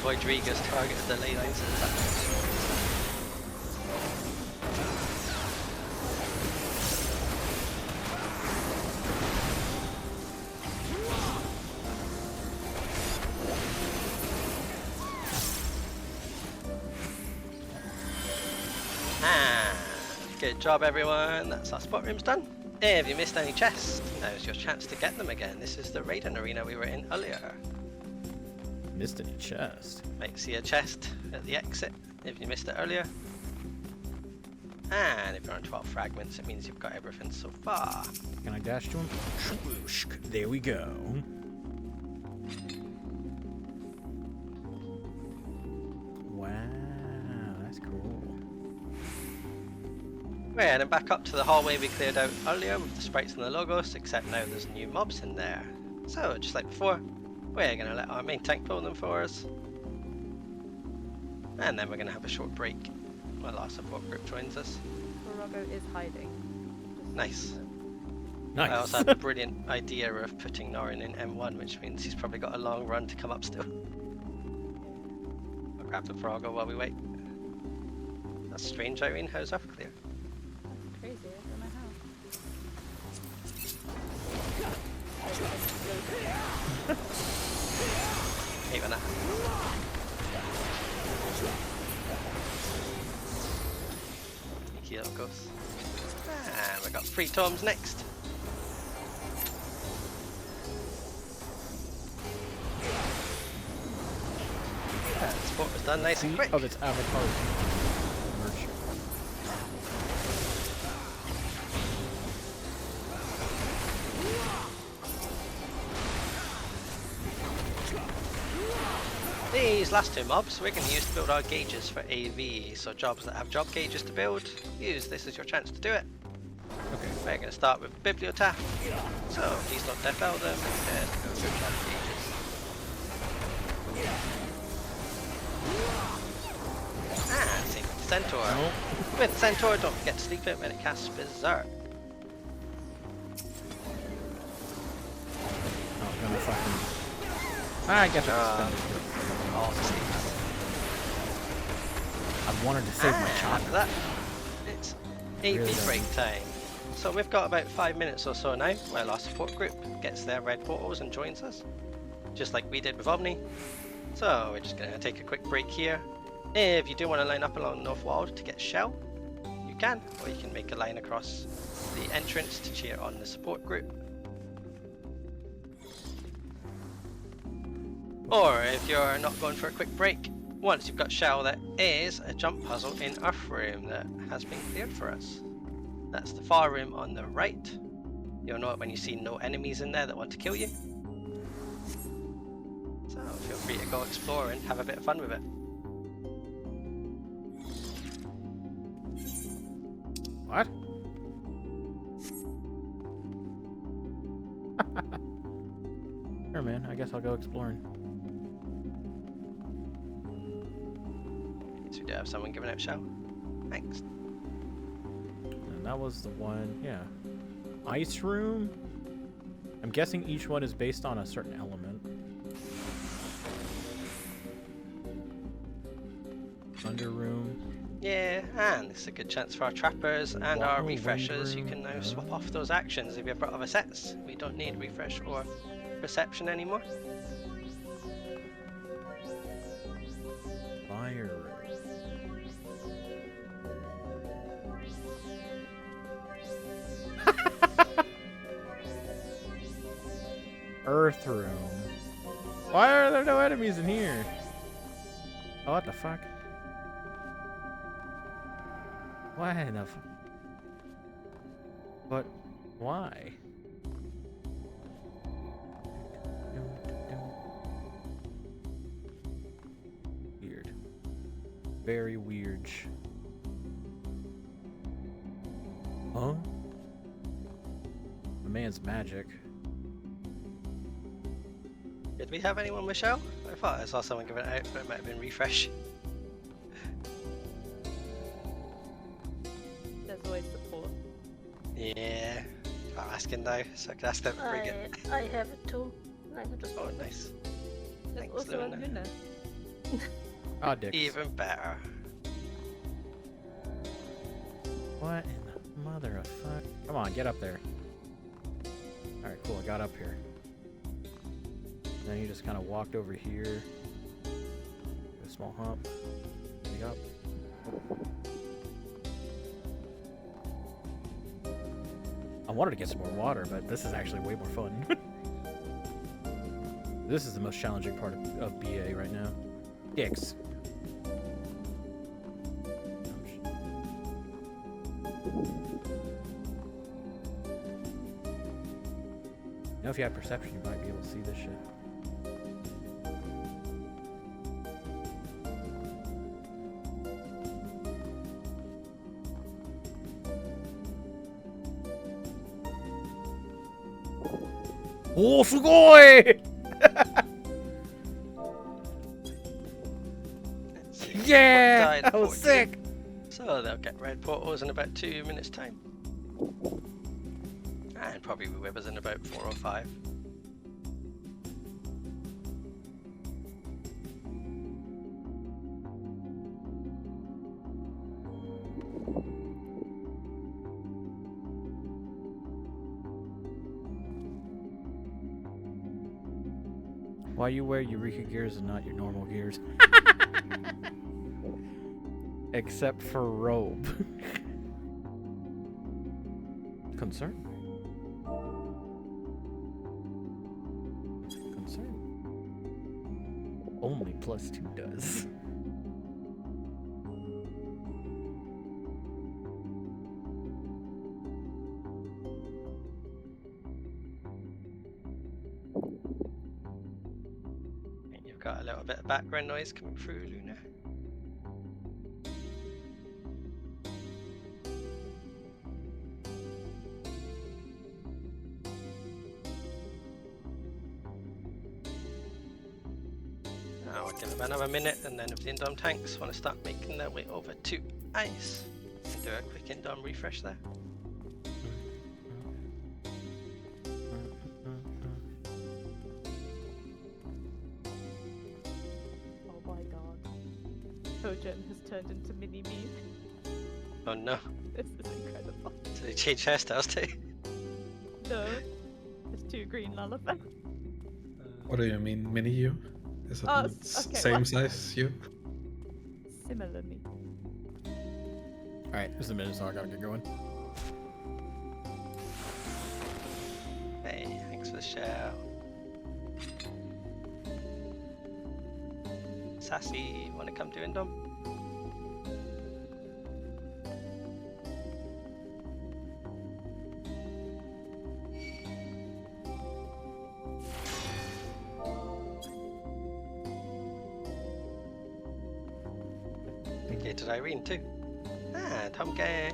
Rodriguez targeted the ley lines of the tanks. Good job everyone, that's our spot rooms done. If you missed any chests, now's your chance to get them again. This is the raiding arena we were in earlier. Missed any chest? Might see a chest at the exit if you missed it earlier. And if you're on 12 fragments, it means you've got everything so far. Can I dash to him? Swoosh. There we go. Wow, that's cool. We're heading back up to the hallway we cleared out earlier with the sprites and the logos, except now there's new mobs in there. So, just like before, we're going to let our main tank pull them for us. And then we're going to have a short break while our support group joins us. Farago is hiding. Just Nice. Nice. I also had the brilliant idea of putting Norin in M1, which means he's probably got a long run to come up still. I'll grab the Farago while we wait. That's strange, Irene. How's off clear? crazy. I don't know how. Hate when that happens. Sneaky little ghost. And we got 3 tomes next. Sport was done nice and quick. Of its avatar merch. These last 2 mobs we're going to use to build our gauges for AV, so jobs that have job gauges to build, use this as your chance to do it. Okay. We're going to start with Bibliotaph, so please don't defel them, instead go through job gauges. And same with the Centaur. Nope. With Centaur, don't forget to sleep it when it casts Berserk. Oh, gonna fucking. I guess I can spend it. Also sleep. I wanted to save my And chop. after that, it's AV Really break time. So we've got about 5 minutes or so now while our support group gets their red portals and joins us, just like we did with Omni. So we're just going to take a quick break here. If you do want to line up along North Wall to get Shell, you can, or you can make a line across the entrance to cheer on the support group. Or if you're not going for a quick break, once you've got Shell, there is a jump puzzle in Earth Room that has been cleared for us. That's the far room on the right. You'll know it when you see no enemies in there that want to kill you. So feel free to go explore and have a bit of fun with it. What? Sure, man. I guess I'll go exploring. So we do have someone giving out Shell. Thanks. And that was the one, yeah. Ice room? I'm guessing each one is based on a certain element. Under room. Yeah, and this is a good chance for our trappers and our Wow, refreshers. You wind can now room. swap off those actions if you've got other sets. We don't need refresh or perception anymore. Fire room. Earth room. Why are there no enemies in here? Oh, what the fuck? Why in the But why? Weird. Very weird. Huh? The man's magic. Did we have anyone with Shell? I thought I saw someone giving it out, but it might have been refresh. There's always support. Yeah, I'm asking now, so I can ask them to bring it. I have it too. I will just Oh, order. nice. There's Thanks, also Luna. a Luna. Oh, dicks. Even better. What in the mother of fuck? Come on, get up there. Alright, cool, I got up here. Then you just kind of walked over here. A small hump. Pick up. I wanted to get some more water, but this is actually way more fun. This is the most challenging part of BA right now. Dicks. You know, if you have perception, you might be able to see this shit. Oh, sugoi! Let's see. Yeah, What died that was for you? sick. So they'll get red portals in about 2 minutes time. And probably withers in about 4 or 5. Why you wear Eureka gears and not your normal gears? Except for robe. Concern? Concern? Only +2 does. You've got a little bit of background noise coming through, Luna. I'll give it another minute, and then if the Indom tanks want to start making their way over to ice, do a quick Indom refresh there. Oh my god. Kojen has turned into mini me. Oh no, This is incredible. so they changed hairstyles too. No. There's 2 green lullaby. What do you mean, mini you? Is it Oh, the okay, same well- size you? Similar me. Alright, there's a minute, so I gotta get going. Hey, thanks for the shell. Sassy, wanna come to Indom? Okay, to Irene too. And Tom Gang.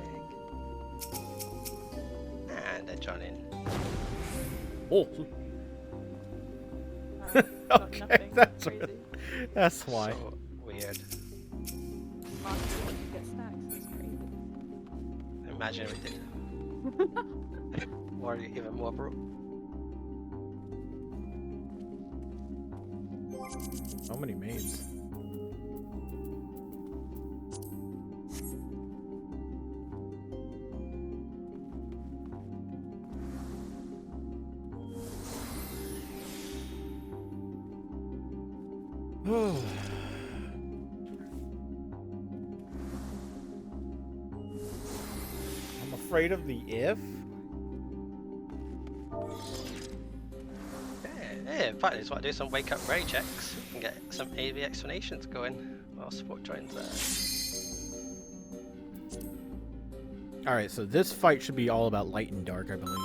And then John in. Oh! Got Okay, nothing that's crazy. That's why. So weird. Marcus didn't get snacks. It's crazy. Imagine if we did. Or even more broke. So many maids. I'm afraid of the if. Yeah, in fact, I just want to do some wake up ray checks and get some AV explanations going while support joins there. Alright, so this fight should be all about light and dark, I believe.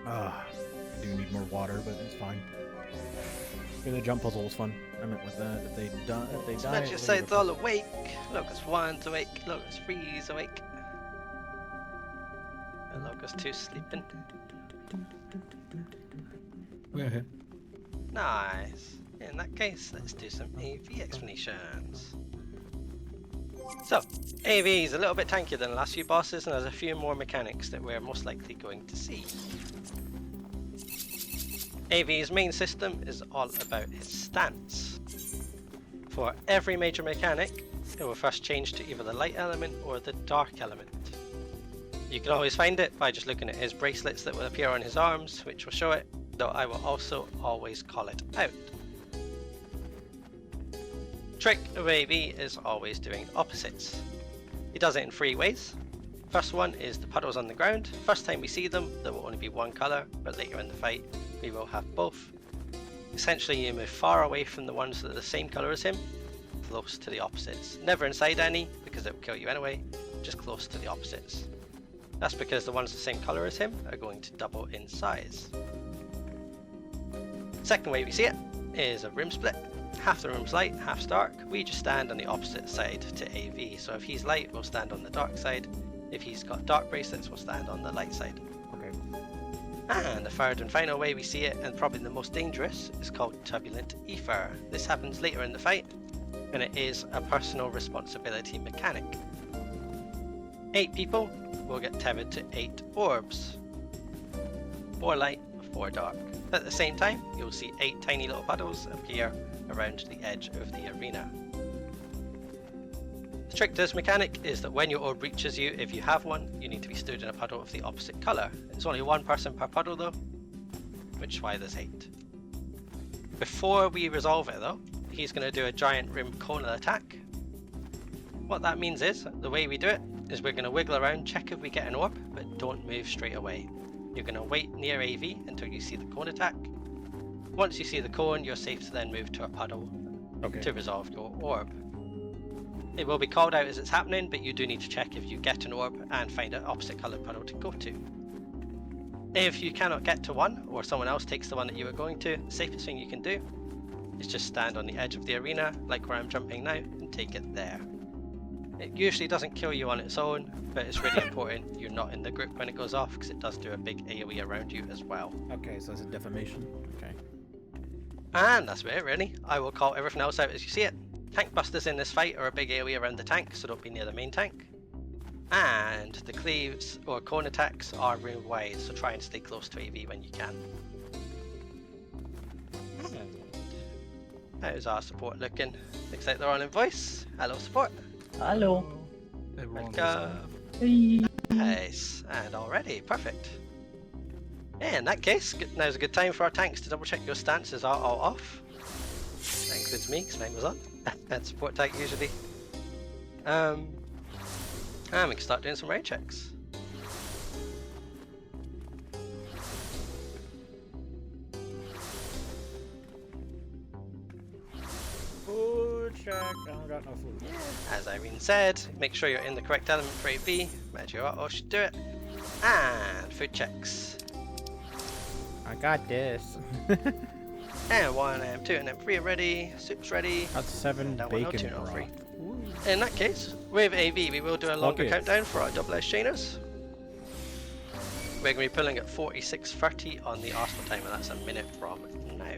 I do need more water, but it's fine. Yeah, the jump puzzle was fun. I meant with that. If they die, Smash your sides all awake. Locust 1's awake. Locust 3's awake. And Locust 2's sleeping. We're here. Nice. In that case, let's do some AV explanations. So, AV is a little bit tankier than the last few bosses, and there's a few more mechanics that we're most likely going to see. AV's main system is all about its stance. For every major mechanic, it will first change to either the light element or the dark element. You can always find it by just looking at his bracelets that will appear on his arms, which will show it, though I will also always call it out. Trick of AV is always doing opposites. He does it in 3 ways. First one is the puddles on the ground. First time we see them, there will only be one colour, but later in the fight we will have both. Essentially you move far away from the ones that are the same colour as him, close to the opposites. Never inside any, because it will kill you anyway, just close to the opposites. That's because the ones the same colour as him are going to double in size. Second way we see it is a room split. half the room's light, half's dark. We just stand on the opposite side to AV. So if he's light, we'll stand on the dark side. If he's got dark bracelets, we'll stand on the light side. Okay. And the third and final way we see it, and probably the most dangerous, is called turbulent ether. This happens later in the fight, and it is a personal responsibility mechanic. 8 people will get tethered to 8 orbs. 4 light, 4 dark. At the same time, you'll see 8 tiny little puddles appear around the edge of the arena. The trick to this mechanic is that when your orb reaches you, if you have one, you need to be stood in a puddle of the opposite colour. It's only 1 person per puddle though, which is why there's 8. Before we resolve it though, he's going to do a giant rim conal attack. What that means is, the way we do it, is we're going to wiggle around, check if we get an orb, but don't move straight away. You're going to wait near AV until you see the cone attack. Once you see the cone, you're safe to then move to a puddle to resolve your orb. It will be called out as it's happening, but you do need to check if you get an orb and find an opposite coloured puddle to go to. If you cannot get to one, or someone else takes the one that you were going to, the safest thing you can do is just stand on the edge of the arena, like where I'm jumping now, and take it there. It usually doesn't kill you on its own, but it's really important you're not in the group when it goes off, because it does do a big AoE around you as well. Okay, so it's a defamation. Okay. And that's about it really. I will call everything else out as you see it. Tank busters in this fight are a big AoE around the tank, so don't be near the main tank. And the cleaves or cone attacks are room wide, so try and stay close to AV when you can. How's our support looking? Looks like they're on in voice. Hello support. Hello. Everyone Welcome. Nice. And already, perfect. In that case, now's a good time for our tanks to double check your stances are all off. That includes me, because mine was on. And support tank usually. And we can start doing some raid checks. Food check. I don't got no food. As Irene said, make sure you're in the correct element for AV. Magic auto should do it. And food checks. I got this. And 1 and 2 and then 3 are ready. Soup's ready. Got 7 That bacon 102 and broth. 03. In that case, with AV, we will do a longer Okay. countdown for our double S chainers. We're going to be pulling at 46:30 on the Arsenal timer. That's a minute from now.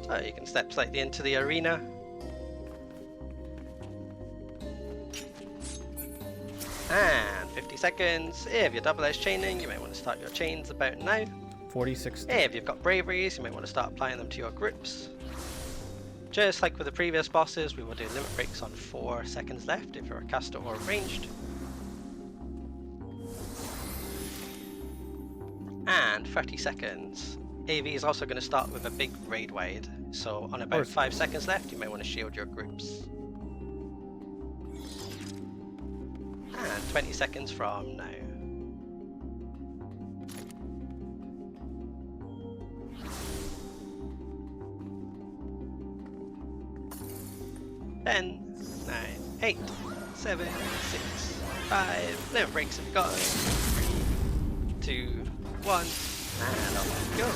So you can step slightly into the arena. And 50 seconds. If you're double S chaining, you might want to start your chains about now. 46. If you've got braveries, you might want to start applying them to your groups. Just like with the previous bosses, we will do limit breaks on 4 seconds left if you're a caster or ranged. And 30 seconds. AV is also going to start with a big raid wide, so on about 5 seconds left you might want to shield your groups. And 20 seconds from now. Ten, 9, 8, 7, 6, 5. Limit breaks have got 3, 2, 1, and off we go.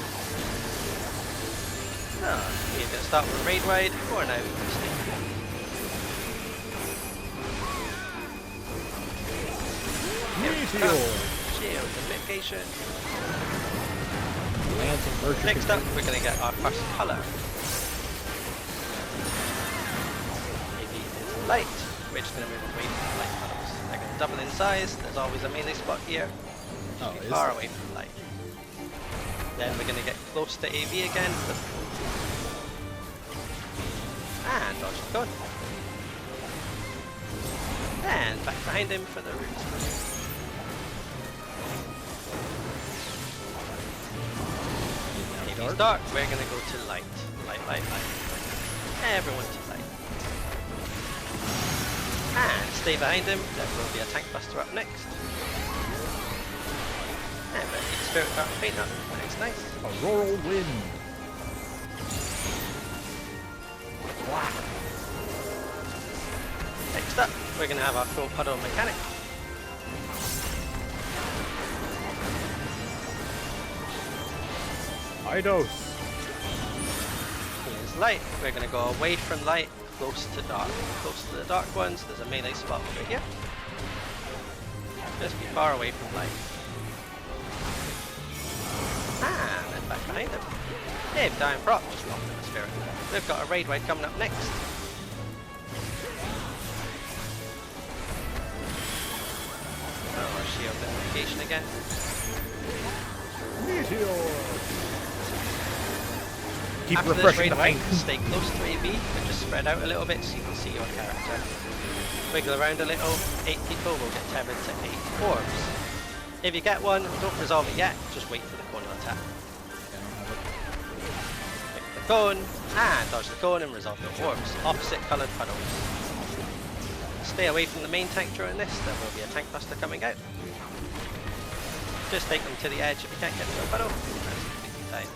So, we're going to start with raid wide, or now we can stay. Meteor. Shield and mitigation. Lance and Virtue. Next up, we're going to get our first colour. Light. We're just going to move away from the light puddles. They're going to double in size. There's always a melee spot here. Oh, Be is far there? away from the light. Then we're going to get close to AV again. And dodge the gun. Then back behind him for the root. AV's dark. We're going to go to light. Light, light, light. Everyone to light. And stay behind him, there will be a tank buster up next. And a spirit card paint up, that's nice. Auroral wind. Next up, we're going to have our full puddle mechanic. Eidos. light, we're going to go away from light, close to dark. Close to the dark ones, there's a melee spot over here. Just be far away from light. And then back behind them. They've dying prop, just locked in the spirit. We've got a raid wave coming up next. Oh, our shield notification again. Keep After this refreshing raid the wave, paint. stay close to AB, but just spread out a little bit so you can see your character. Wiggle around a little, 8 people will get tethered to 8 orbs. If you get one, don't resolve it yet, just wait for the corner attack. Pick the cone, and dodge the cone and resolve the orbs. Opposite coloured puddles. Stay away from the main tank during this, there will be a tank buster coming out. Just take them to the edge if you can't get to a puddle. That's completely fine.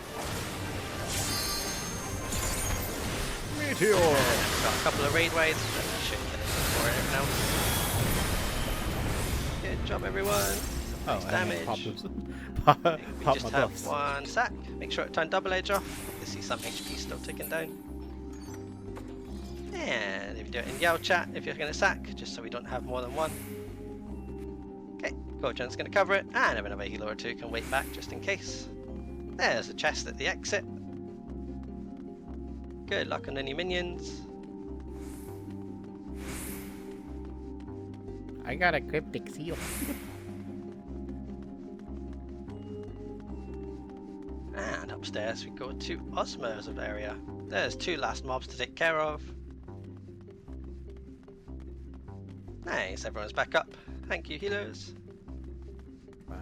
Meteor! Got a couple of raid waves, but we shouldn't get anything for it now. Good job, everyone. Oh, Nice I damage. pop this. We Pop just my have buffs. one sack. Make sure to turn double edge off. You see some HP still ticking down. And if you do it in yell chat, if you're going to sack, just so we don't have more than one. Okay, Gojan's going to cover it, and if another healer or two can wait back just in case. There's the chest at the exit. Good luck on any minions. I got a cryptic seal. And upstairs we go to Ozma's area. There's 2 last mobs to take care of. Nice, everyone's back up. Thank you, healers. Wow.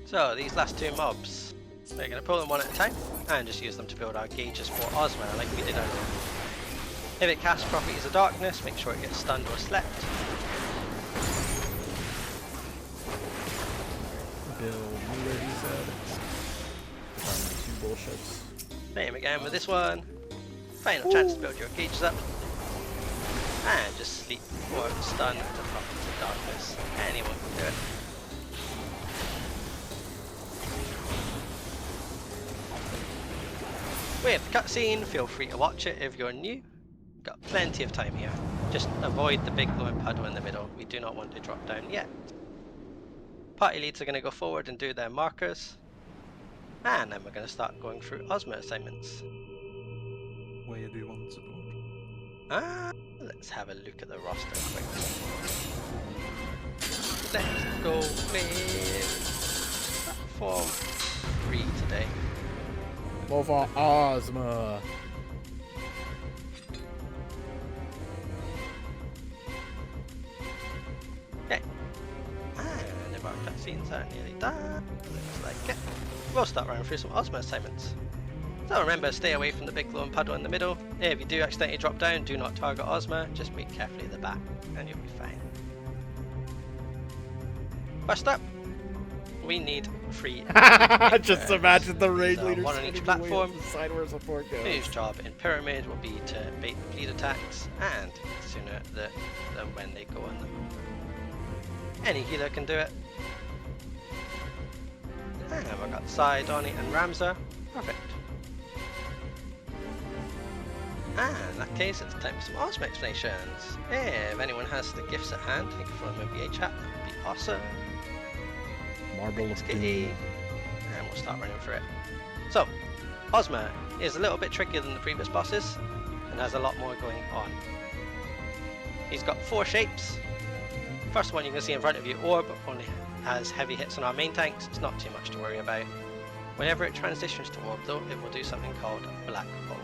So these last 2 mobs, we're going to pull them one at a time and just use them to build our gauges for Ozma like we did earlier. If it casts Properties of Darkness, make sure it gets stunned or slept. Bill Mueller, he said. Two bullshits. Same again with this one. Final chance to build your gauges up. And just sleep or stun the Properties of Darkness. Anyone can do it. With the cutscene, feel free to watch it if you're new. Got plenty of time here. Just avoid the big glowing puddle in the middle. We do not want to drop down yet. Party leads are going to go forward and do their markers. And then we're going to start going through Ozma assignments. Where do you want support? Let's have a look at the roster quickly. Let's go with platform 3 today. Go for Ozma. Okay. And if our cutscenes are nearly done, looks like it. We'll start running through some Ozma assignments. So remember, stay away from the big glowing puddle in the middle. If you do accidentally drop down, do not target Ozma, just wait carefully at the back and you'll be fine. First up, we need 3 Just imagine the raid So leader one on each sitting platform. way up the side where support goes. Whose job in Pyramid will be to bait the bleed attacks and sooner than when they go on them. Any healer can do it. And we've got Sai, Donnie and Ramza. Perfect. And in that case, it's time for some Ozma explanations. If anyone has the gifts at hand, you can throw them in VA chat, that would be awesome. Marble of Kitty. Doom. And we'll start running through it. So, Ozma is a little bit trickier than the previous bosses and has a lot more going on. He's got 4 shapes. First one you can see in front of you, Orb, only has heavy hits on our main tanks. It's not too much to worry about. Whenever it transitions to Orb though, it will do something called Black Hole.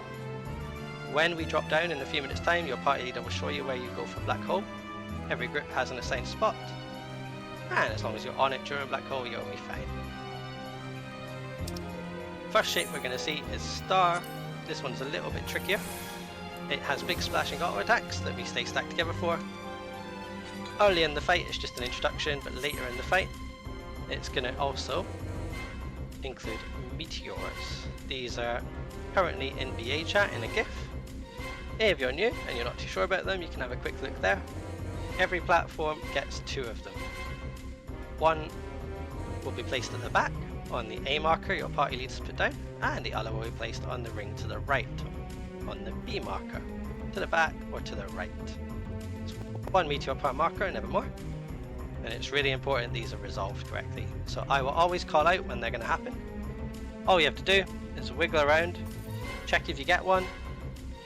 When we drop down in a few minutes time, your party leader will show you where you go for Black Hole. Every group has an assigned spot. And as long as you're on it during Black Hole, you'll be fine. First shape we're going to see is Star. This one's a little bit trickier. It has big splashing auto attacks that we stay stacked together for. Early in the fight it's just an introduction, but later in the fight it's going to also include meteors. These are currently in BA chat in a GIF. If you're new and you're not too sure about them, you can have a quick look there. Every platform gets 2 of them. One will be placed at the back on the A marker your party leaders put down, and the other will be placed on the ring to the right, on the B marker, to the back or to the right. It's 1 meteor per marker, never more. And it's really important these are resolved correctly. So I will always call out when they're going to happen. All you have to do is wiggle around, check if you get one,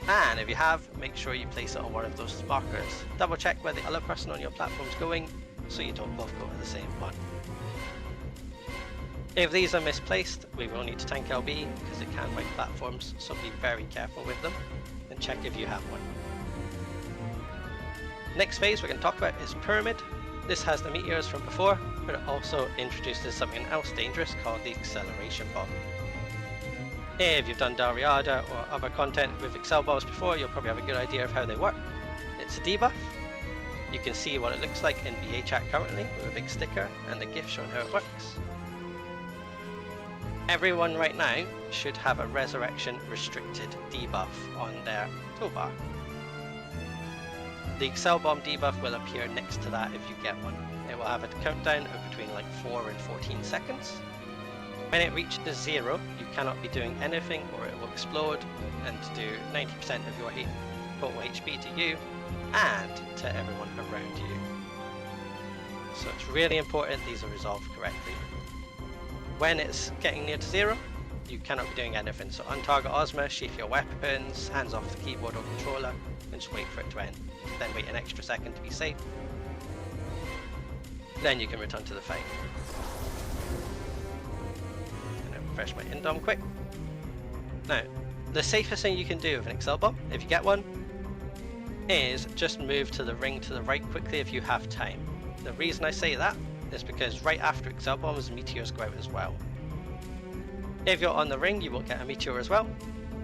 and if you have, make sure you place it on one of those markers. Double check where the other person on your platform is going, so you don't both go to the same one. If these are misplaced, we will need to tank LB because it can wipe platforms, so be very careful with them and check if you have one. Next phase we're going to talk about is Pyramid. This has the meteors from before, but it also introduces something else dangerous called the Acceleration Bomb. If you've done Dariada or other content with Excel bombs before, you'll probably have a good idea of how they work. It's a debuff. You can see what it looks like in BA chat currently with a big sticker and a GIF showing how it works. Everyone right now should have a Resurrection Restricted debuff on their toolbar. The Excel Bomb debuff will appear next to that if you get one. It will have a countdown of between like 4 and 14 seconds. When it reaches 0, you cannot be doing anything or it will explode and do 90% of your total HP to you and to everyone around you. So it's really important these are resolved correctly. When it's getting near to 0, you cannot be doing anything. So untarget Ozma, sheath your weapons, hands off the keyboard or controller, and just wait for it to end. Then wait an extra second to be safe. Then you can return to the fight. I'm gonna refresh my indom quick. Now, the safest thing you can do with an Excel bomb, if you get one, is just move to the ring to the right quickly if you have time. The reason I say that is because right after Excel bombs, meteors go out as well. If you're on the ring, you will get a meteor as well,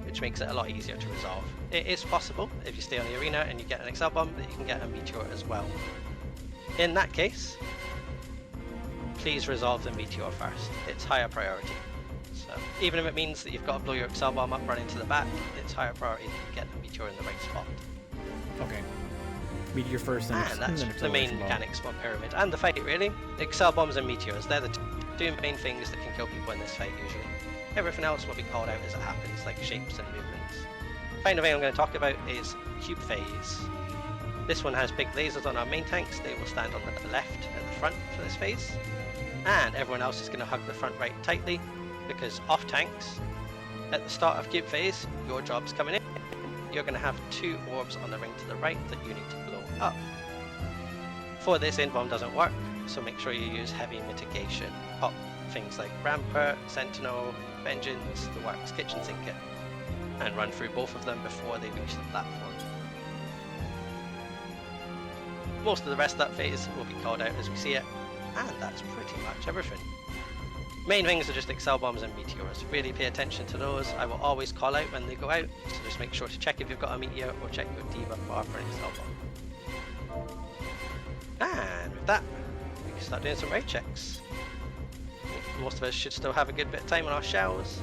which makes it a lot easier to resolve. It is possible, if you stay on the arena and you get an Excel bomb, that you can get a meteor as well. In that case, please resolve the meteor first. It's higher priority. So even if it means that you've got to blow your Excel bomb up, run into the back, it's higher priority that you get the meteor in the right spot. Okay. Meteor first and that's the main mechanics of Pyramid and the fight really. Excel bombs and meteors, they're the two main things that can kill people in this fight usually. Everything else will be called out as it happens, like shapes and movements. Final thing I'm going to talk about is Cube Phase. This one has big lasers on our main tanks. They will stand on the left at the front for this phase, and everyone else is going to hug the front right tightly, because off tanks at the start of Cube Phase, your job's coming in. You're going to have 2 orbs on the ring to the right that you need to blow up. For this, Invuln doesn't work, so make sure you use heavy mitigation. Pop things like Rampart, Sentinel, Vengeance, the works, Kitchen Sink it, and run through both of them before they reach the platform. Most of the rest of that phase will be called out as we see it, and that's pretty much everything. Main things are just Excel bombs and meteors. Really pay attention to those. I will always call out when they go out, so just make sure to check if you've got a meteor or check your debuff bar for an Excel bomb. And with that, we can start doing some raid checks. Most of us should still have a good bit of time on our shells.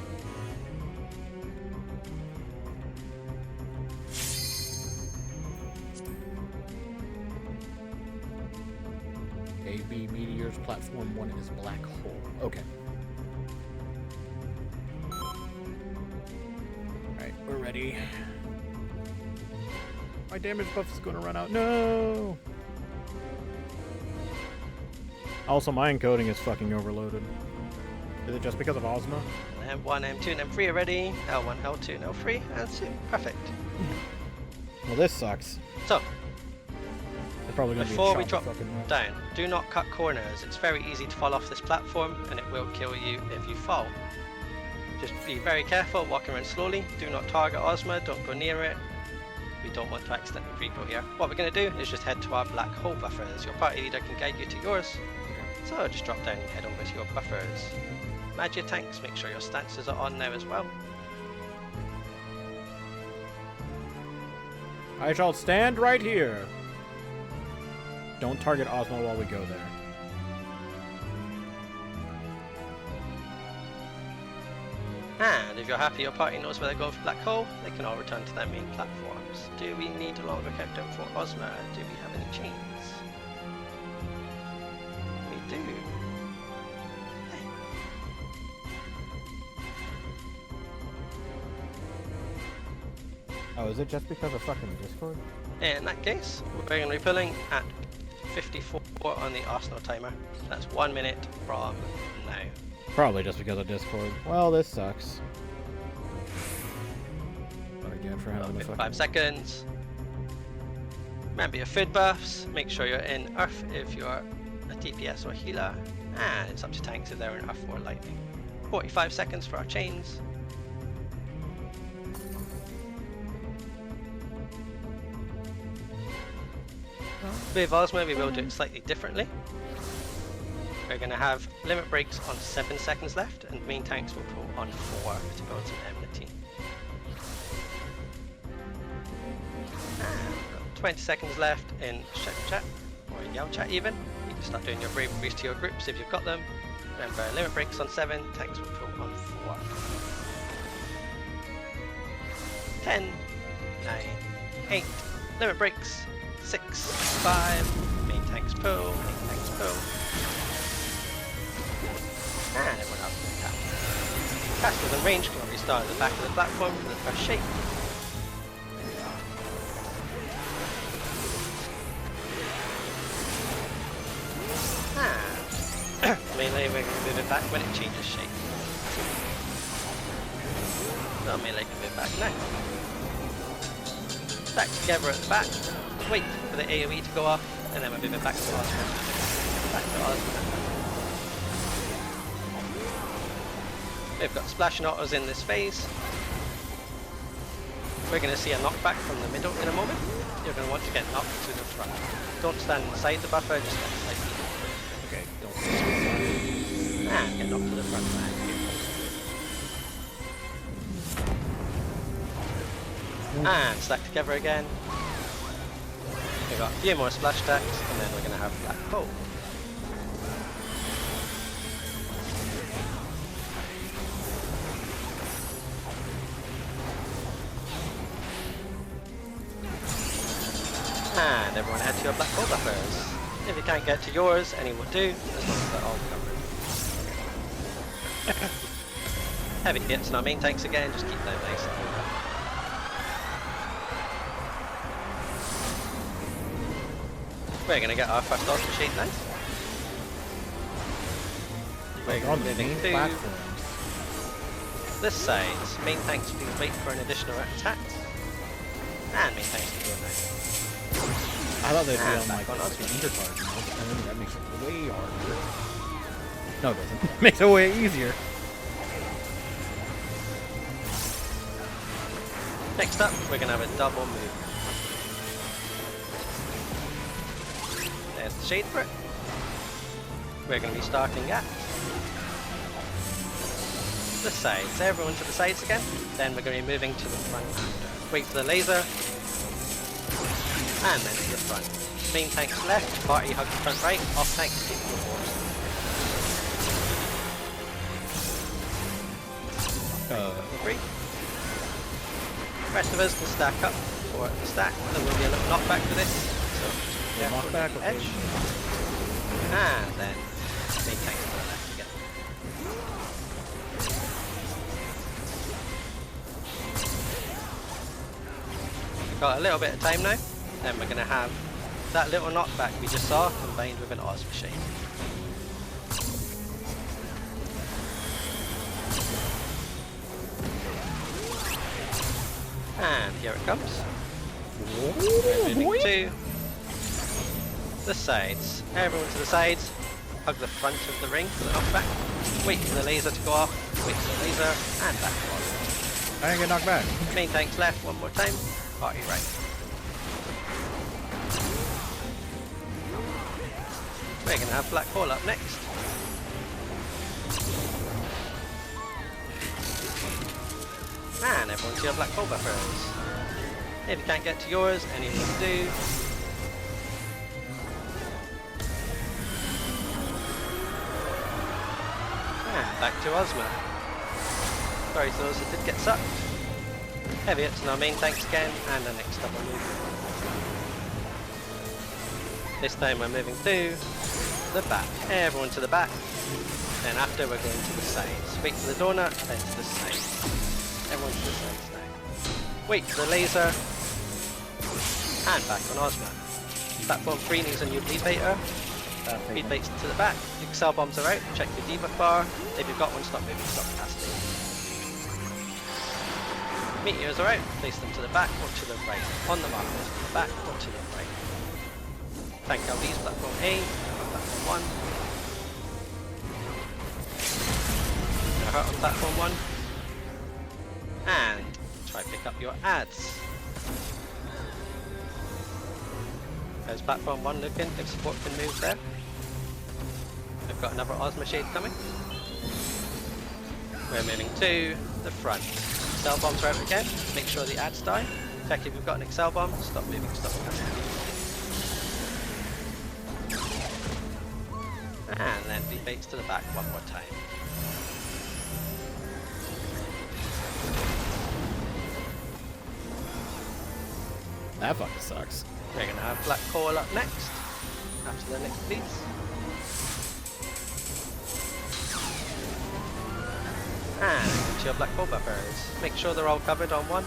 AB meteors, platform 1 is black hole. Okay. Alright, we're ready. My damage buff is gonna run out. No! Also, my encoding is fucking overloaded. Is it just because of Ozma? M1, M2, and M3 are ready. L1, L2, and L3, and 2. Perfect. Well, this sucks. So, They're probably gonna before be we a drop shot fucking wreck. down, do not cut corners. It's very easy to fall off this platform, and it will kill you if you fall. Just be very careful, walking around slowly. Do not target Ozma, don't go near it. We don't want to accidentally repo here. What we're going to do is just head to our black hole buffers. Your party leader can guide you to yours. So just drop down and head over to your buffers. Manage your tanks, make sure your stances are on now as well. I shall stand right here. Don't target Ozma while we go there. And if you're happy your party knows where they're going for black hole, they can all return to their main platforms. Do we need a longer countdown for Ozma? Do we have any chains? We do. Hey. Oh, is it just because of fucking Discord? In that case, we're going to be pulling at 54 on the Arsenal timer. That's 1 minute from now. Probably just because of Discord. Well, this sucks. But again, for having the 55 fucking... seconds. Remember your food buffs. Make sure you're in Earth if you're a DPS or healer. And it's up to tanks if they're in Earth or lightning. 45 seconds for our chains. With Ozma, we will do it slightly differently. We're going to have limit breaks on 7 seconds left, and main tanks will pull on 4 to build some enmity. And 20 seconds left in Shout Chat, or Yell Chat even. You can start doing your braveries to your groups if you've got them. Remember, limit breaks on 7, tanks will pull on 4. 10, 9, 8, limit breaks, 6, 5, main tanks pull, main tanks pull. And everyone else can tap. Casters and range can restart at the back of the platform for the first shape. And melee, we're going to move it back when it changes shape. So melee can move back now. Stack together at the back. Wait for the AoE to go off, and then we're moving back to Osman. Back to Osman. We've got splash and autos in this phase. We're going to see a knockback from the middle in a moment. You're going to want to get knocked to the front. Don't stand inside the buffer, just stand slightly. Okay, don't say And get knocked to the front man. And stack together again. We've got a few more splash stacks, and then we're going to have black hole. And everyone head to your black hole buffers. If you can't get to yours, any will do, as long as they're all covered. Heavy hits on our main tanks again, just keep them nice and over. We're going to get our first ultra shade now. We're on the moving main to platforms. this side. Main tanks please wait for an additional attack. And main tanks can go now. I thought they'd be And on back like on the Osman. undercard, you know? I mean, that makes it way harder. No, it doesn't. Makes it way easier. Next up, we're going to have a double move. There's the shade for it. We're going to be starting at the sides. Everyone to the sides again. Then we're going to be moving to the front after. Wait for the laser. And then to the front. Main tanks left, party hug the front right, off tanks keep the force. Agree. Rest of us can stack up for the stack. There will be a little knockback for this. So Yeah, knockback, the okay. edge. And then main tanks to the left again. We've got a little bit of time now. Then we're going to have that little knockback we just saw combined with an Ozma shade. And here it comes. We're moving to the sides. Everyone to the sides. Hug the front of the ring for the knockback. Wait for the laser to go off. Wait for the laser. And back to Ozma. I didn't get knocked back. Main tanks left one more time. Party right. We're going to have black hole up next. And everyone to your black hole buffers. If you can't get to yours, anyone will do. And back to Ozma. Sorry to those that did get sucked. Heavy hits on our main tanks again, and the next double move. This time we're moving to the back. Everyone to the back. Then after we're going to the sides. Wait for the donut, then to the sides. Everyone to the sides now. Wait for the laser. And back on Ozma. Platform 3 needs a new bleed baiter. Feed baits to the back. Excel bombs are out. Check your debuff bar. If you've got one, stop moving, stop casting. Meteors are out. Place them to the back or to the right. On the markers, to the back or to the right. Tank LDs, platform A, platform 1. Now hurt on platform 1. And try pick up your ads. How's platform 1 looking? If support can move there. I've got another Ozma Shade coming. We're moving to the front. Excel bombs are out again. Make sure the ads die. Check if you've got an Excel bomb. Stop moving, stop casting. And then beat baits to the back one more time. That fucking sucks. We're gonna have Black Coal up next. After the next piece. And to your Black Coal buffers. Make sure they're all covered on one.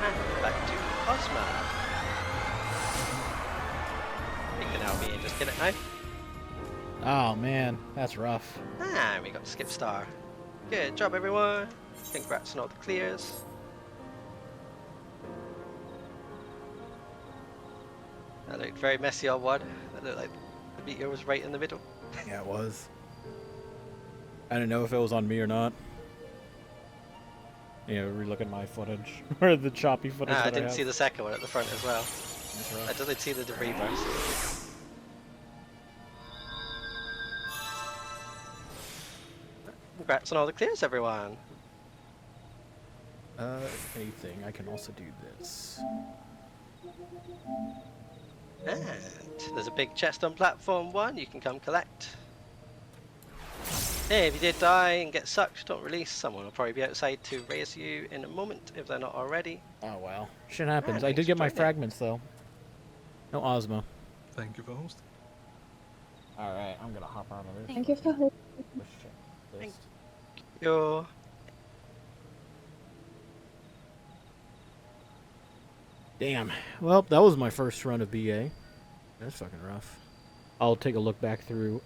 And back to Ozma. You can now be in, just get it now. Oh man, that's rough. And we got Skip Star. Good job everyone. Congrats on all the clears. That looked very messy on one. That looked like the meteor was right in the middle. Yeah, it was. I didn't know if it was on me or not. You know, relook at my footage or the choppy footage. I that didn't have. see the second one at the front as well. That's I rough. didn't see the debris burst. Congrats on all the clears, everyone. If anything, I can also do this. And there's a big chest on platform 1 you can come collect. Hey, if you did die and get sucked, don't release. Someone will probably be outside to raise you in a moment if they're not already. Oh well, shit happens. Yeah, I did thanks get for my joining. fragments though. No Ozma. Thank you for hosting. All right, I'm gonna hop out of this. Thank you for hosting. Let's check this. Thank Yo. Damn. Well, that was my first run of BA. That's fucking rough. I'll take a look back through.